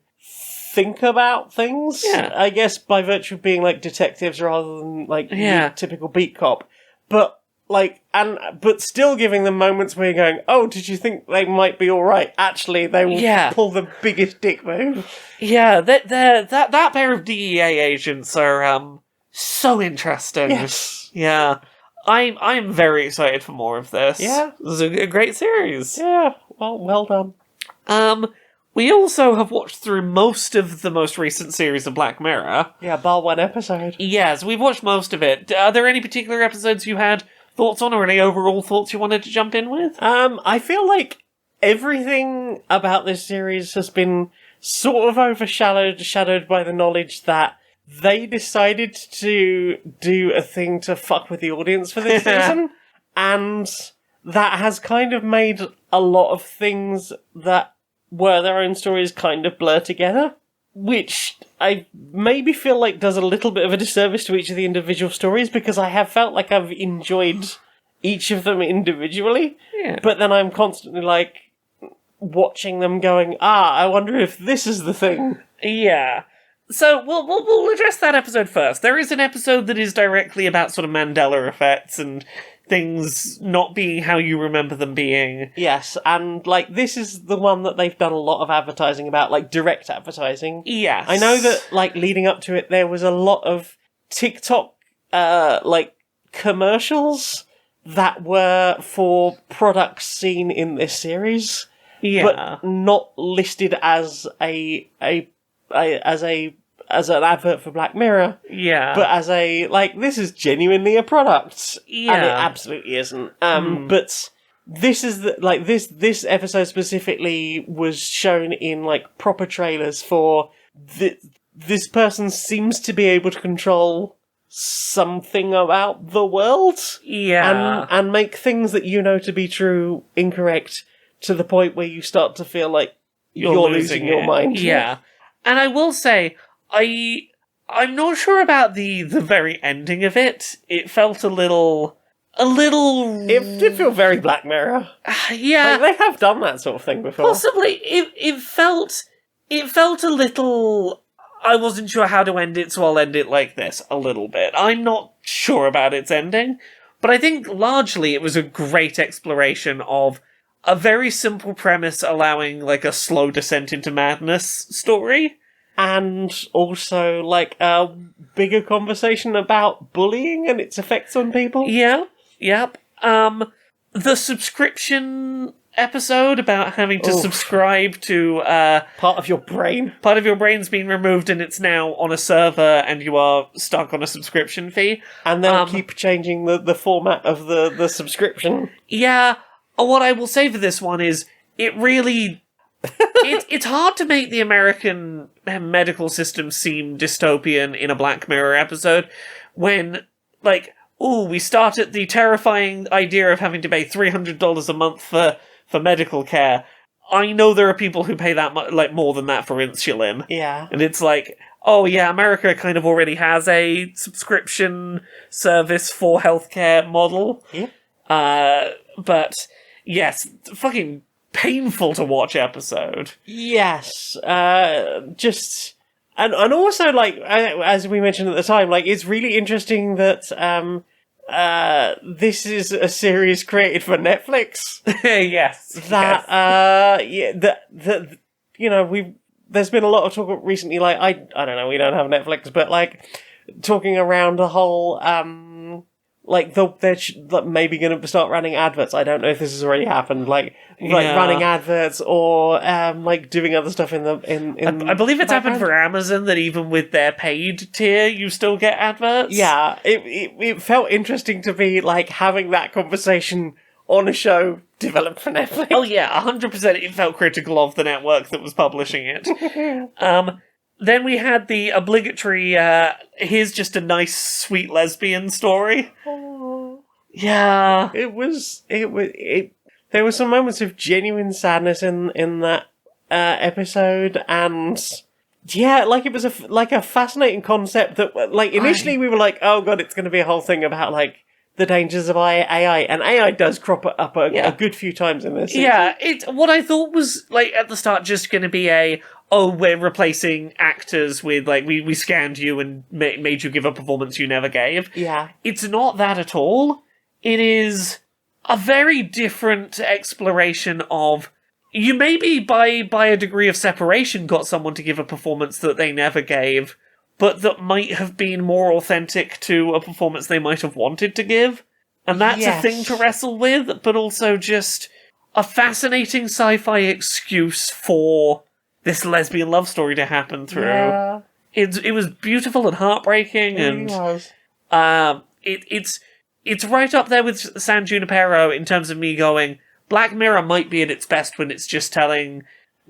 think about things. Yeah. I guess by virtue of being like detectives rather than like the typical beat cop. But but still giving them moments where you're going, oh, did you think they might be alright? Actually, they will pull the biggest dick move. Yeah, that pair of DEA agents are so interesting. Yes. Yeah. I'm very excited for more of this. Yeah. This is a great series. Yeah, well done. We also have watched through most of the most recent series of Black Mirror. Yeah, bar one episode. Yes, we've watched most of it. Are there any particular episodes you had thoughts on, or any overall thoughts you wanted to jump in with? I feel like everything about this series has been sort of overshadowed by the knowledge that they decided to do a thing to fuck with the audience for this season, and that has kind of made a lot of things that were their own stories kind of blur together, which I maybe feel like does a little bit of a disservice to each of the individual stories, because I have felt like I've enjoyed each of them individually, but then I'm constantly like watching them going, I wonder if this is the thing. Yeah. So we'll address that episode first. There is an episode that is directly about sort of Mandela effects and things not being how you remember them being. Yes, and like this is the one that they've done a lot of advertising about, like direct advertising. Yes. I know that like leading up to it there was a lot of TikTok like commercials that were for products seen in this series. Yeah. But not listed as as an advert for Black Mirror. Yeah. But as a, like, this is genuinely a product. Yeah. And it absolutely isn't. But this is, this episode specifically was shown in, like, proper trailers for this person seems to be able to control something about the world. Yeah. And make things that you know to be true incorrect to the point where you start to feel like you're losing your mind. Yeah. And I will say, I I'm not sure about the very ending of it. It felt a little. It did feel very Black Mirror. Yeah, Like, they have done that sort of thing before. possibly. It felt a little. I wasn't sure how to end it, so I'll end it like this a little bit. I'm not sure about its ending, but I think largely it was a great exploration of a very simple premise allowing like a slow descent into madness story. And also, like, a bigger conversation about bullying and its effects on people. Yeah, yep. The subscription episode about having to subscribe to Part of your brain. part of your brain's been removed and it's now on a server and you are stuck on a subscription fee. And they'll keep changing the format of the subscription. Yeah, what I will say for this one is it really... it's hard to make the American medical system seem dystopian in a Black Mirror episode when, like, we start at the terrifying idea of having to pay $300 a month for medical care. I know there are people who pay that more than that for insulin. Yeah. And it's like, oh yeah, America kind of already has a subscription service for healthcare model. Yeah. But yes, fucking painful to watch episode. Yes. Just... And also, like, as we mentioned at the time, like, it's really interesting that this is a series created for Netflix. Yes. There's been a lot of talk recently, like, I don't know, we don't have Netflix, but, like, talking around the whole, like, they're maybe going to start running adverts. I don't know if this has already happened. Like running adverts or like doing other stuff in I believe it's happened for Amazon that even with their paid tier, you still get adverts. Yeah, it felt interesting to be like having that conversation on a show developed for Netflix. Oh yeah, 100%. It felt critical of the network that was publishing it. Then we had the obligatory, here's just a nice, sweet lesbian story. Oh. Yeah. There were some moments of genuine sadness in that episode, and yeah, like it was a fascinating concept that, like, initially we were like, oh god, it's going to be a whole thing about, like, the dangers of AI, and AI does crop up a good few times in this. Yeah, what I thought was, like, at the start just going to be we're replacing actors with, like, we scanned you and made you give a performance you never gave. Yeah. It's not that at all. It is a very different exploration of, you maybe by a degree of separation got someone to give a performance that they never gave, but that might have been more authentic to a performance they might have wanted to give. And that's a thing to wrestle with, but also just a fascinating sci-fi excuse for this lesbian love story to happen through. Yeah. It was beautiful and heartbreaking, and was. it's right up there with San Junipero in terms of me going, Black Mirror might be at its best when it's just telling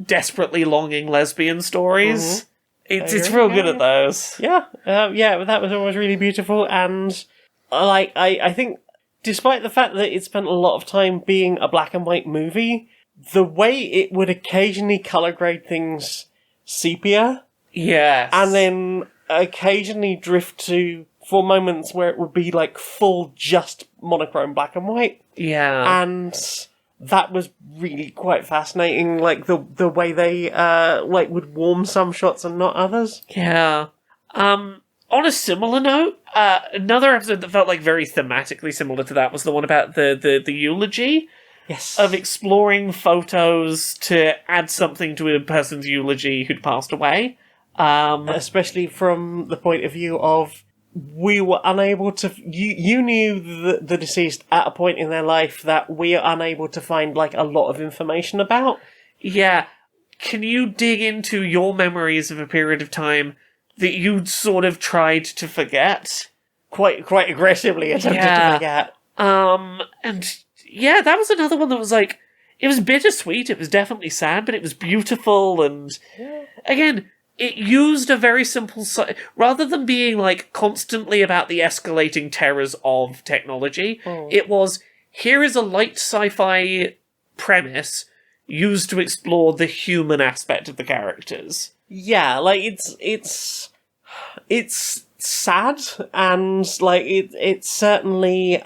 desperately longing lesbian stories. Mm-hmm. It's real good at those. Yeah, that was always really beautiful, and I think, despite the fact that it spent a lot of time being a black and white movie, the way it would occasionally color grade things sepia, yes, and then occasionally drift to for moments where it would be like full just monochrome black and white, and that was really quite fascinating. Like the way they like would warm some shots and not others. Yeah. On a similar note, another episode that felt like very thematically similar to that was the one about the eulogy. Yes. Of exploring photos to add something to a person's eulogy who'd passed away. Especially from the point of view of, we were unable to... You knew the deceased at a point in their life that we are unable to find, like, a lot of information about. Yeah. Can you dig into your memories of a period of time that you'd sort of tried to forget? Quite aggressively attempted to forget. And... yeah, that was another one that was like, it was bittersweet, it was definitely sad, but it was beautiful, and again, it used a very simple, rather than being like constantly about the escalating terrors of technology, it was, here is a light sci-fi premise used to explore the human aspect of the characters. Yeah, like it's it's sad, and like it's certainly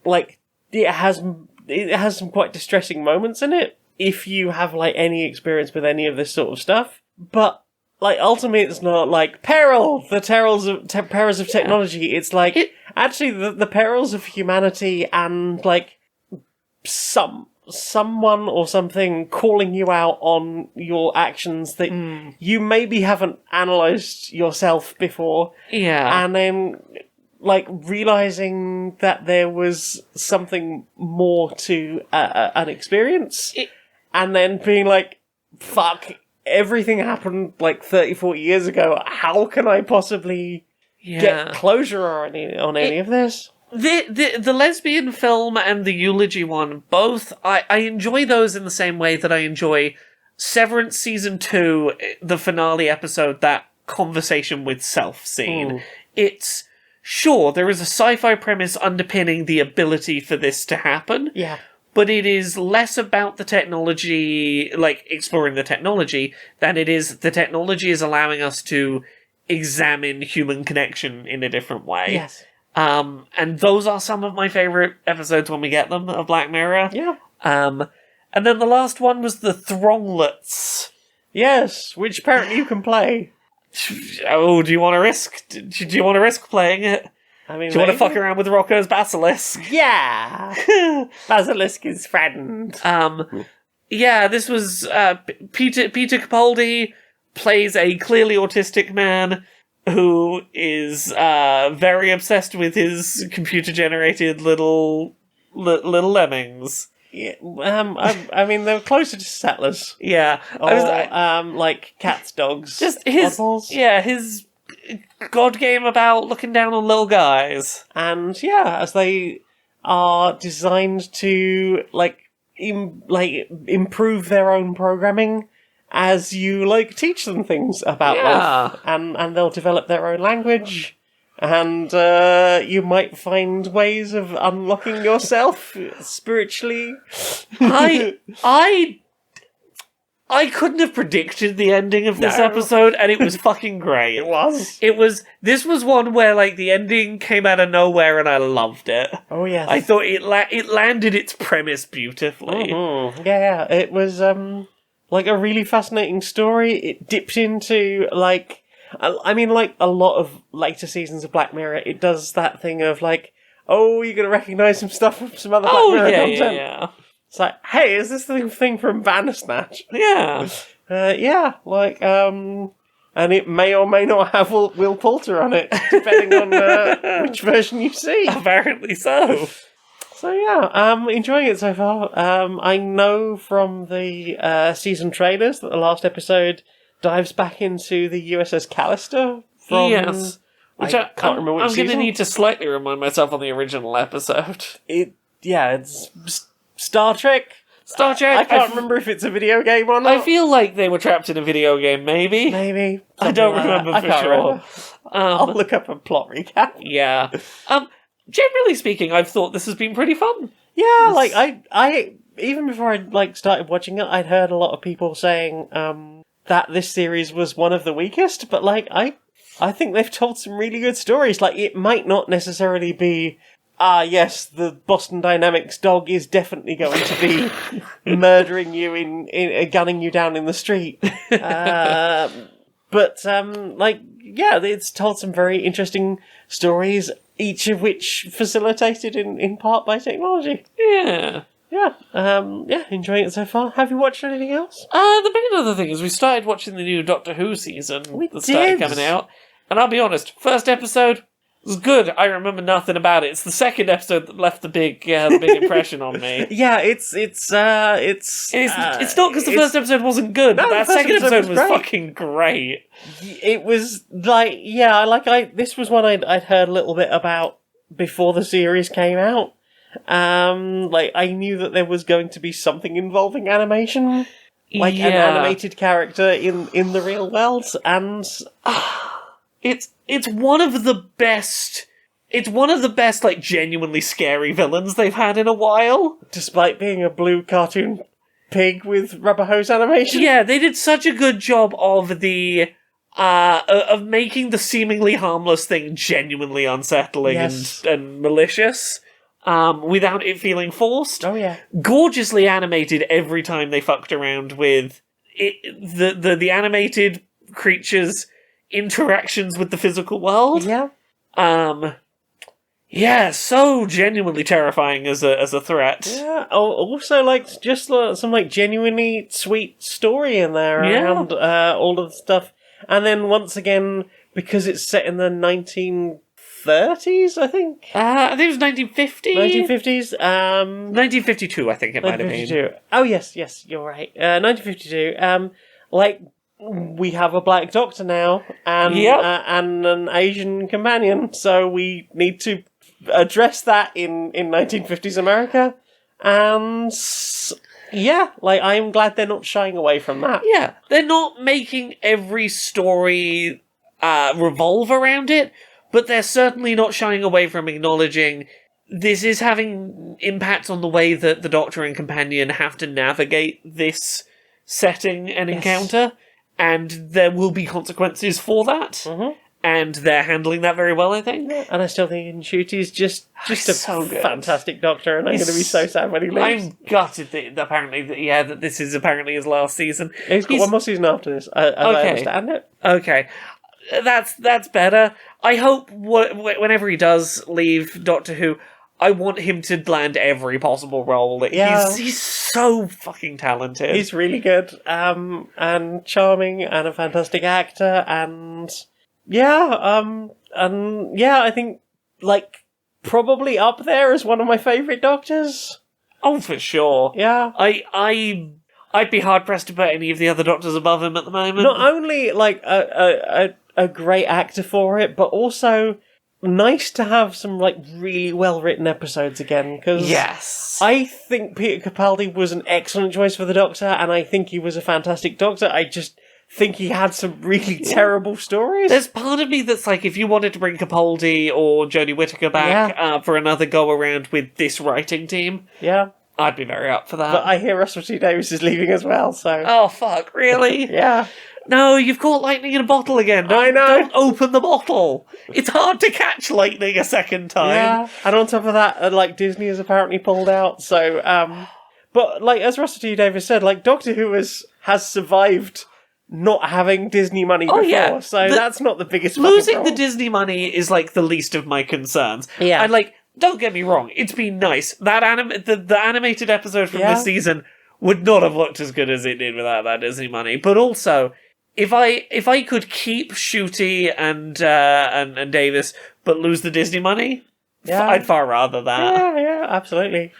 like it has some quite distressing moments in it if you have like any experience with any of this sort of stuff. But like ultimately, it's not like peril, the perils of technology. It's like actually the perils of humanity, and like someone or something calling you out on your actions that you maybe haven't analysed yourself before. Yeah. And then, like, realising that there was something more to an experience. And then being like, fuck, everything happened like 30, 40 years ago. How can I possibly get closure on any of this? The lesbian film and the eulogy one, both, I enjoy those in the same way that I enjoy Severance Season 2, the finale episode, that conversation with self scene. It's, sure, there is a sci-fi premise underpinning the ability for this to happen. Yeah. But it is less about the technology, like, exploring the technology, than it is the technology is allowing us to examine human connection in a different way. Yes. And those are some of my favourite episodes when we get them of Black Mirror. Yeah. And then the last one was the Thronglets. Yes, which apparently you can play. Oh, do you want to risk? Do you want to risk playing it? I mean, do you want to fuck around with Rocco's Basilisk? Yeah! Basilisk is friend. Yeah, this was, Peter Capaldi plays a clearly autistic man who is very obsessed with his computer-generated little lemmings. Yeah, I mean, they're closer to settlers. Yeah. Or, like cats, dogs. Just his, oddballs. Yeah, his god game about looking down on little guys. And yeah, as they are designed to improve their own programming as you like teach them things about life, and they'll develop their own language, and you might find ways of unlocking yourself spiritually. I couldn't have predicted the ending of this episode, and it was fucking great. This was one where, like, the ending came out of nowhere, and I loved it. Oh, yes. I thought it landed its premise beautifully. Mm-hmm. Yeah, it was, like, a really fascinating story. It dipped into, like, I mean, like, a lot of later seasons of Black Mirror, it does that thing of, like, oh, you're gonna recognise some stuff from some other Black Mirror content. Yeah. It's like, hey, is this the thing from Bandersnatch? Yeah. Yeah, like, and it may or may not have Will Poulter on it, depending on which version you see. Apparently so. So yeah, enjoying it so far. I know from the season trailers that the last episode dives back into the USS Callister from... Yes. Which I can't remember which season. I'm going to need to slightly remind myself on the original episode. It's Star Trek. I can't remember if it's a video game or not. I feel like they were trapped in a video game, maybe. Maybe. I don't remember for sure. Remember. I'll look up a plot recap. Yeah. Generally speaking, I've thought this has been pretty fun. Yeah, like, I even before I, like, started watching it, I'd heard a lot of people saying, that this series was one of the weakest, but, like, I think they've told some really good stories. Like, it might not necessarily be, yes, the Boston Dynamics dog is definitely going to be murdering you in gunning you down in the street. But, like, yeah, it's told some very interesting stories, each of which facilitated in part by technology. Yeah. Yeah, enjoying it so far. Have you watched anything else? The main other thing is we started watching the new Doctor Who season started coming out. And I'll be honest, first episode was good. I remember nothing about it. It's the second episode that left the big impression on me. Yeah, it's not because the first episode wasn't good, but that second episode was fucking great. It was like, this was one I'd heard a little bit about before the series came out. Like, I knew that there was going to be something involving animation, like an animated character in the real world, and it's one of the best. It's one of the best, like, genuinely scary villains they've had in a while. Despite being a blue cartoon pig with rubber hose animation. Yeah, they did such a good job of the of making the seemingly harmless thing genuinely unsettling Yes. and malicious, without it feeling forced. Oh, yeah. Gorgeously animated every time they fucked around with the animated creatures' interactions with the physical world. Yeah. Yeah, so genuinely terrifying as a threat. Yeah. Oh, also, like, just some, like, genuinely sweet story in there around all of the stuff. And then, once again, because it's set in the 1930s, I think? I think it was 1950? 1950s? 1952, I think it might have been. 1952. Oh, yes, you're right. 1952. Like, we have a black doctor now, and and an Asian companion, so we need to address that in 1950s America. And yeah, like, I'm glad they're not shying away from that. Yeah, they're not making every story revolve around it, but they're certainly not shying away from acknowledging this is having impacts on the way that the Doctor and companion have to navigate this setting and encounter, and there will be consequences for that. Mm-hmm. And they're handling that very well, I think. And I still think Nshuti's just a so good. fantastic doctor, and I'm going to be so sad when he leaves. I'm gutted that apparently, that this is apparently his last season. He's got one more season after this, as I understand it. Okay. That's better. I hope whenever he does leave Doctor Who, I want him to land every possible role. He's so fucking talented. He's really good, and charming, and a fantastic actor, and I think, like, probably up there as one of my favourite Doctors. Oh, for sure. Yeah. I'd be hard pressed to put any of the other Doctors above him at the moment. Not only, like, a great actor for it, but also nice to have some, like, really well-written episodes again, because yes, I think Peter Capaldi was an excellent choice for the Doctor, and I think he was a fantastic Doctor. I just think he had some really terrible stories. There's part of me that's like, if you wanted to bring Capaldi or Jodie Whittaker back for another go-around with this writing team, I'd be very up for that. But I hear Russell T Davies is leaving as well, so... Oh, fuck, really? Yeah. No, you've caught lightning in a bottle again. I know. Don't open the bottle. It's hard to catch lightning a second time. Yeah, and on top of that, like, Disney has apparently pulled out, so... But, like, as Russell T Davies said, like, Doctor Who has survived not having Disney money before, so that's not the biggest losing the Disney money is, like, the least of my concerns. Yeah. And, like, don't get me wrong, it's been nice. That the animated episode from this season would not have looked as good as it did without that Disney money. But also, if I could keep Ncuti and Davis but lose the Disney money, I'd far rather that. Yeah, absolutely.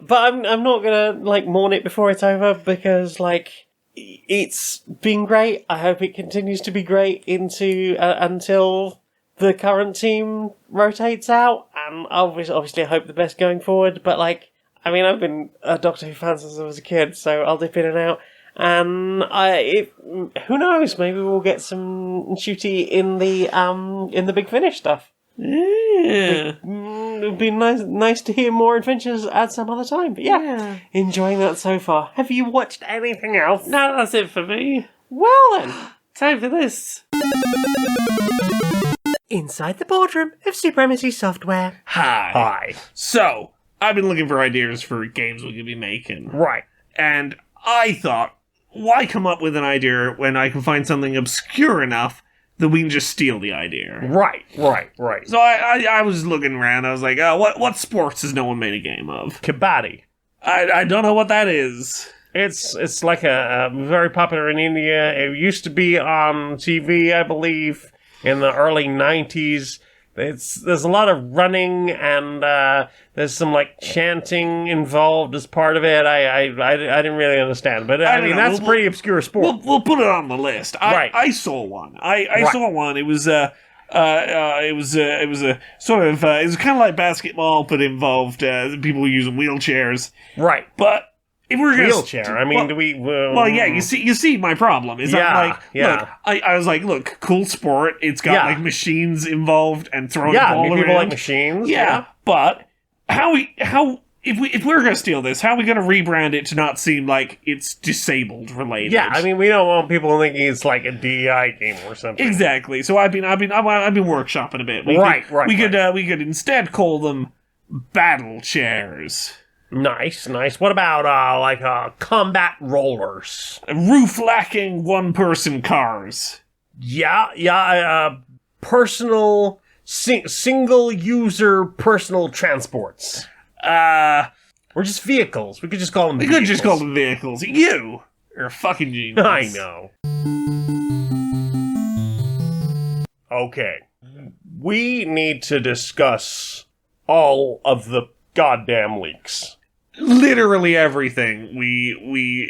But I'm not gonna, like, mourn it before it's over, because, like, it's been great. I hope it continues to be great until the current team rotates out, and obviously I hope the best going forward, but, like, I mean, I've been a Doctor Who fan since I was a kid, so I'll dip in and out, and who knows, maybe we'll get some Ncuti in the Big Finish stuff. Yeah. It would be nice to hear more adventures at some other time. But enjoying that so far. Have you watched anything else? No, that's it for me. Well then, time for this. Inside the boardroom of Supremacy Software. Hi. So, I've been looking for ideas for games we could be making. Right. And I thought, why come up with an idea when I can find something obscure enough that we can just steal the idea? Right. So I was looking around, I was like, oh, what sports has no one made a game of? Kabaddi. I don't know what that is. It's like a very popular in India. It used to be on TV, I believe, in the early 90s. There's a lot of running, and there's some, like, chanting involved as part of it. I didn't really understand, but I mean, that's a pretty obscure sport. We'll put it on the list. I saw one. I saw one. It was it was a sort of it was kind of like basketball, but involved people using wheelchairs. Right, but. If we're wheelchair, I mean, do we... you see my problem. Is look, I was like, look, cool sport. It's got, like, machines involved and throwing the ball around. People like machines. Yeah, but how if we're gonna steal this, how are we gonna rebrand it to not seem like it's disabled related? Yeah, I mean, we don't want people thinking it's like a DEI game or something. Exactly. So I've been workshopping a bit. We could instead call them battle chairs. Nice. What about combat rollers? Roof-lacking one-person cars. Personal single-user personal transports. Or just vehicles. We could just call them vehicles. We could just call them vehicles. You're a fucking genius. I know. Okay. We need to discuss all of the goddamn leaks. Literally everything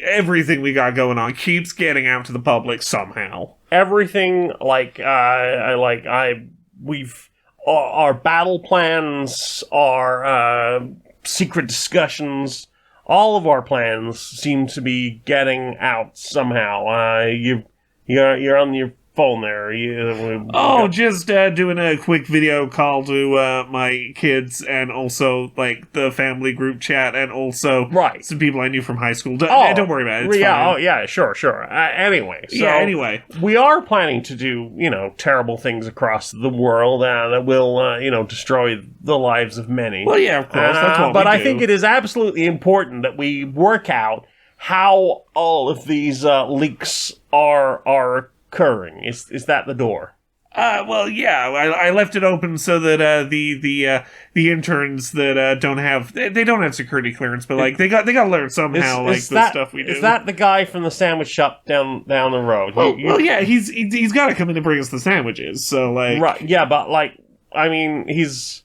everything we got going on keeps getting out to the public somehow. Everything, our battle plans, our secret discussions, all of our plans seem to be getting out somehow. You're on your phone there. Just doing a quick video call to my kids, and also like the family group chat, and also some people I knew from high school. Don't worry about it. It's fine. Sure. Anyway, we are planning to do terrible things across the world that will destroy the lives of many. Well, yeah, of course. That's what but we I do. think it is absolutely important that we work out how all of these leaks are occurring. Is that the door? Well, yeah. I left it open so that the interns that don't have security clearance, but like they got to learn somehow the stuff we do. Is that the guy from the sandwich shop down the road? Well, yeah. He's got to come in and bring us the sandwiches. So like, right? Yeah, but like, I mean, he's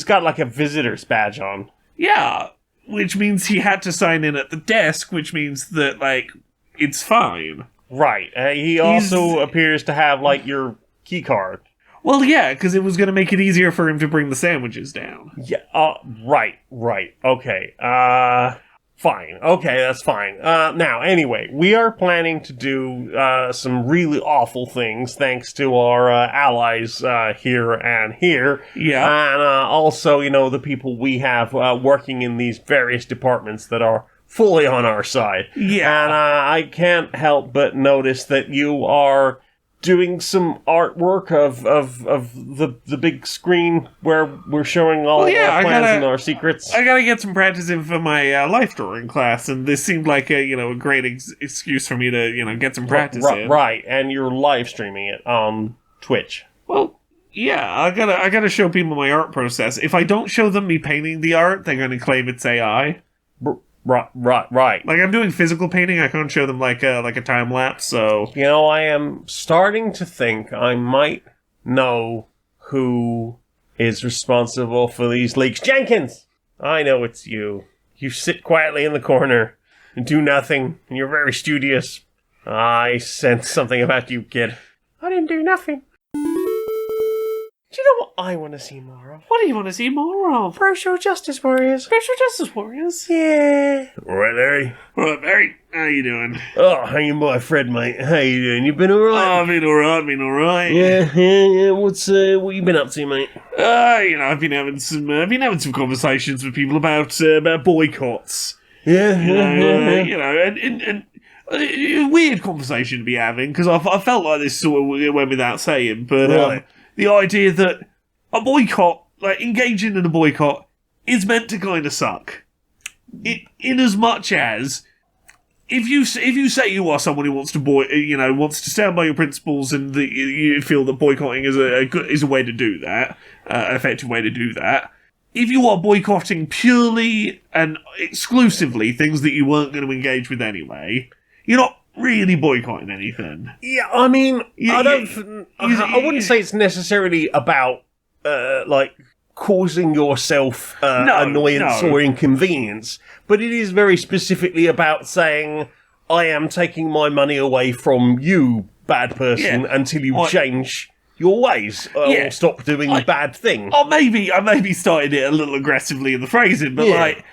got like a visitor's badge on. Yeah, which means he had to sign in at the desk, which means that like it's fine. Right. He also appears to have, like, your key card. Well, yeah, because it was going to make it easier for him to bring the sandwiches down. Yeah, right. Okay. Fine. Okay, that's fine. Now, anyway, we are planning to do some really awful things thanks to our allies here and here. Yeah. And also, the people we have working in these various departments that are fully on our side. Yeah. And I can't help but notice that you are doing some artwork of the big screen where we're showing all our plans and our secrets. I gotta get some practice in for my life drawing class, and this seemed like a great excuse for me to get some practice in. Right, and you're live streaming it on Twitch. Well, yeah, I gotta show people my art process. If I don't show them me painting the art, they're gonna claim it's AI. Right. Like, I'm doing physical painting, I can't show them like a time lapse, so... I am starting to think I might know who is responsible for these leaks. Jenkins! I know it's you. You sit quietly in the corner and do nothing, and you're very studious. I sense something about you, kid. I didn't do nothing. Do you know what I want to see more of? What do you want to see more of? Social Justice Warriors. Social Justice Warriors? Yeah. All right, Larry. All right, Barry. How you doing? Oh, hanging by a thread, mate. How you doing? You been alright? Oh, I've been alright. Yeah. What you been up to, mate? I've been having some conversations with people about boycotts. Yeah. And a weird conversation to be having, because I felt like this sort of went without saying, but Really? The idea that a boycott, like engaging in a boycott, is meant to kind of suck. In as much as if you say you are someone who wants to wants to stand by your principles, and you feel that boycotting is a way to do that, an effective way to do that. If you are boycotting purely and exclusively things that you weren't going to engage with anyway, you're not really boycotting anything. Yeah, I mean, I wouldn't say it's necessarily about, causing yourself annoyance or inconvenience, but it is very specifically about saying, I am taking my money away from you, bad person, until you change your ways, or stop doing bad things. Or maybe I started it a little aggressively in the phrasing, but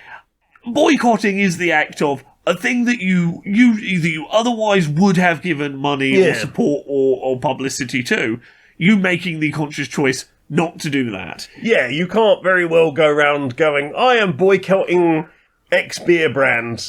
boycotting is the act of a thing that you otherwise would have given money or support or publicity to, you making the conscious choice not to do that. Yeah, you can't very well go around going, I am boycotting X beer brand,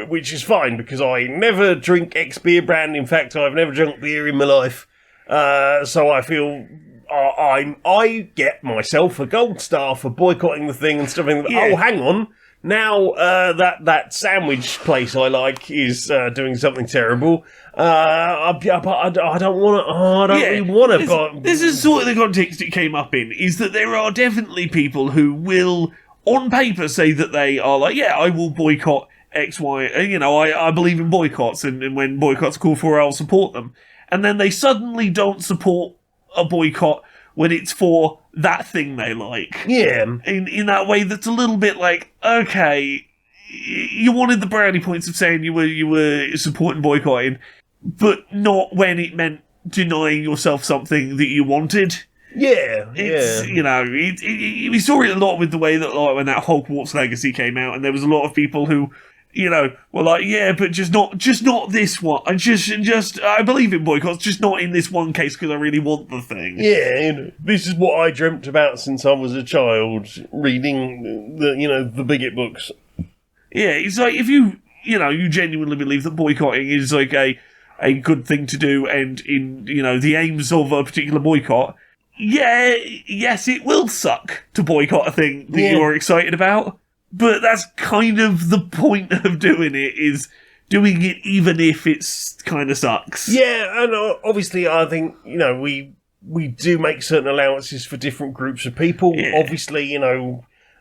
which is fine because I never drink X beer brand. In fact, I've never drunk beer in my life. So I feel I get myself a gold star for boycotting the thing and stuff. Yeah. Oh, hang on. Now that sandwich place I like is doing something terrible. I don't want to. I don't really want to. But this is sort of the context it came up in. Is that there are definitely people who will, on paper, say that they are like, yeah, I will boycott X, Y. I believe in boycotts, and when boycotts are called for, I'll support them. And then they suddenly don't support a boycott when it's for that thing they like. Yeah. In that way that's a little bit like, okay, you wanted the brownie points of saying you were supporting boycotting, but not when it meant denying yourself something that you wanted. Yeah, We saw it a lot with the way that, like, when that Hogwarts Legacy came out, and there was a lot of people who, were like, yeah, but just not this one. I believe in boycotts, just not in this one case because I really want the thing. Yeah, this is what I dreamt about since I was a child, reading the bigot books. Yeah, it's like if you genuinely believe that boycotting is like a good thing to do, and in the aims of a particular boycott. Yeah, yes, it will suck to boycott a thing that you're excited about. But that's kind of the point of doing it, is doing it even if it's kind of sucks. Yeah, and obviously I think, we do make certain allowances for different groups of people. Yeah. Obviously,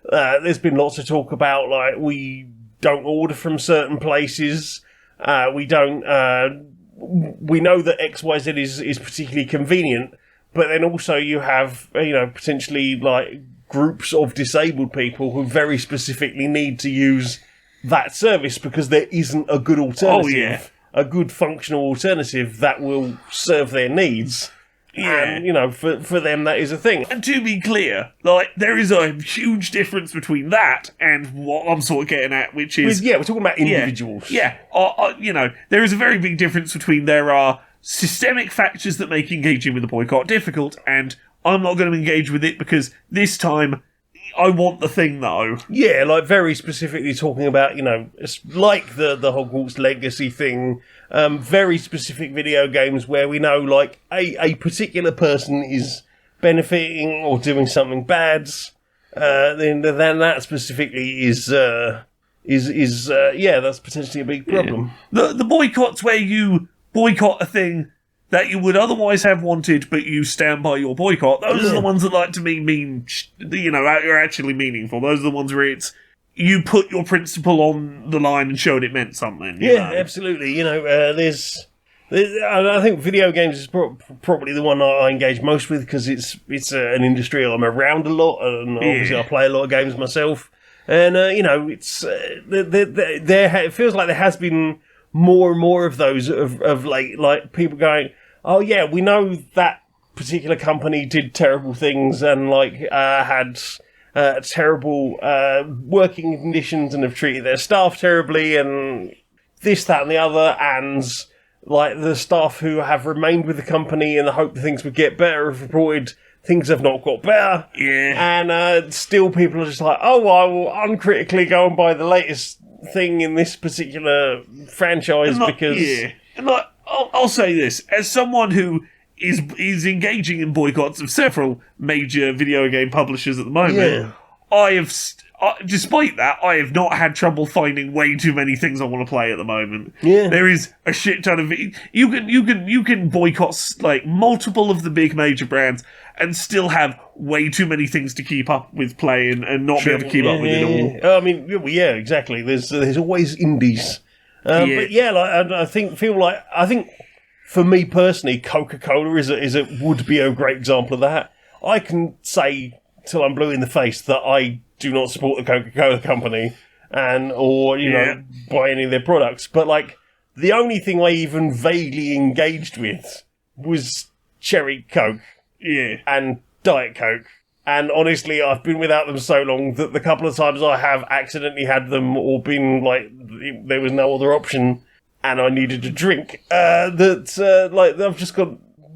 there's been lots of talk about, like, we don't order from certain places. We don't, we know that XYZ is particularly convenient, but then also you have, potentially, like, groups of disabled people who very specifically need to use that service because there isn't a good alternative, a good functional alternative that will serve their needs. Yeah. And, for them that is a thing. And to be clear, like, there is a huge difference between that and what I'm sort of getting at, which is... we're talking about individuals. Yeah. There is a very big difference between there are systemic factors that make engaging with the boycott difficult, and I'm not going to engage with it because this time I want the thing, though. Yeah, like very specifically talking about, it's like the Hogwarts Legacy thing, very specific video games where we know, like, a particular person is benefiting or doing something bad, then that specifically is that's potentially a big problem. Yeah. The boycotts where you boycott a thing that you would otherwise have wanted, but you stand by your boycott. Those are the ones that, like, to me, are actually meaningful. Those are the ones where it's, you put your principle on the line and showed it meant something. Yeah, absolutely. There's I think video games is probably the one I engage most with because it's an industry I'm around a lot, and obviously I play a lot of games myself. And, it's it feels like there has been more and more of those of late, like people going, oh yeah, we know that particular company did terrible things and had terrible working conditions and have treated their staff terribly and this, that and the other, and like the staff who have remained with the company in the hope that things would get better have reported things have not got better. Yeah. And still people are just like, oh, I will uncritically go and buy the latest thing in this particular franchise because... Yeah. And I'll say this, as someone who is engaging in boycotts of several major video game publishers at the moment, I have... despite that, I have not had trouble finding way too many things I want to play at the moment. Yeah. There is a shit ton of... You can boycott like multiple of the big major brands and still have way too many things to keep up with playing and not be able to keep up with it all. I mean, yeah, exactly. There's always indies. But I think for me personally, Coca-Cola would be a great example of that. I can say till I'm blue in the face that I do not support the Coca-Cola company or buy any of their products. But like the only thing I even vaguely engaged with was Cherry Coke. Yeah. And Diet Coke. And honestly, I've been without them so long that the couple of times I have accidentally had them or been like, there was no other option and I needed a drink, I've just got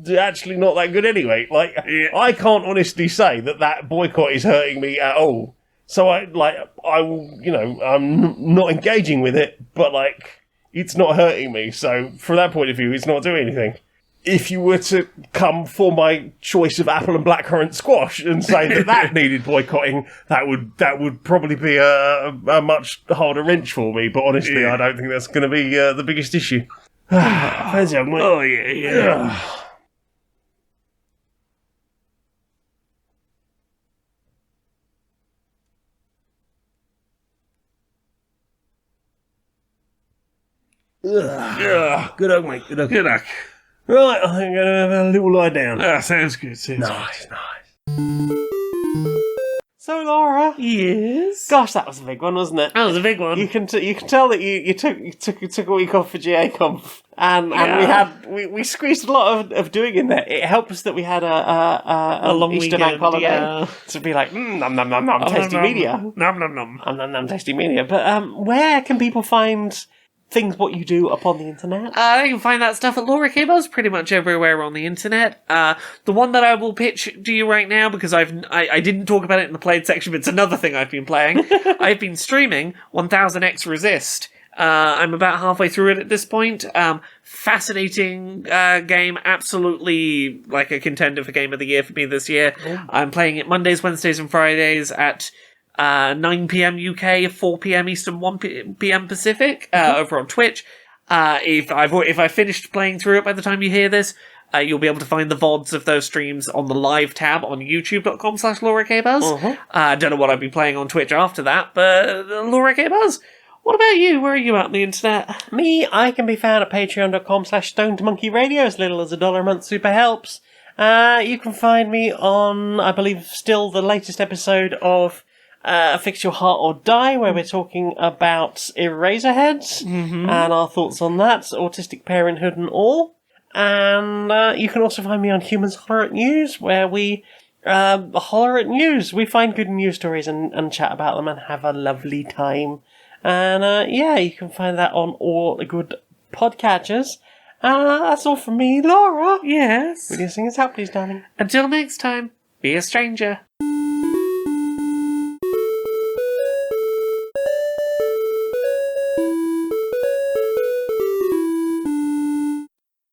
actually not that good anyway. Like, I can't honestly say that boycott is hurting me at all. So I will, I'm not engaging with it, but like, it's not hurting me. So from that point of view, it's not doing anything. If you were to come for my choice of apple and blackcurrant squash and say that needed boycotting, that would probably be a much harder wrench for me. But honestly, I don't think that's going to be the biggest issue. Thanks, young mate. Oh, yeah. Good luck, mate. Good luck. Right, I think I'm going to have a little lie down. Sounds good. Nice. So, Laura. Yes. Gosh, that was a big one, wasn't it? That was a big one. You can tell that you took a week off for GA-Conf, and we squeezed a lot of doing in there. It helped us that we had a long Easter weekend, bank holiday yeah. to be like, nom nom nom nom, tasty media, Nom nom nom. nom nom tasty media. But where can people find things what you do upon the internet? You can find that stuff at Laura K. Buzz pretty much everywhere on the internet. The one that I will pitch to you right now, because I didn't talk about it in the played section, but it's another thing I've been playing. I've been streaming 1000X Resist. I'm about halfway through it at this point. Fascinating game, absolutely like a contender for Game of the Year for me this year. Oh. I'm playing it Mondays, Wednesdays, and Fridays at 9 p.m. UK, 4 p.m. Eastern, 1 p.m. Pacific, over on Twitch. If I finished playing through it by the time you hear this, you'll be able to find the VODs of those streams on the live tab on youtube.com/LauraKBuzz. I don't know what I'd be playing on Twitch after that, but Laura K. Buzz. What about you? Where are you out on the internet? Me, I can be found at patreon.com/stonedmonkeyradio. As little as $1 a month super helps. You can find me on, I believe, still the latest episode of Fix Your Heart or Die, where we're talking about Eraserheads and our thoughts on that, autistic parenthood and all. And you can also find me on Humans Holler at News, where we holler at news. We find good news stories and chat about them and have a lovely time. And you can find that on all the good podcatchers. That's all from me, Laura. Yes. Will you sing us out, please, darling? Until next time, be a stranger.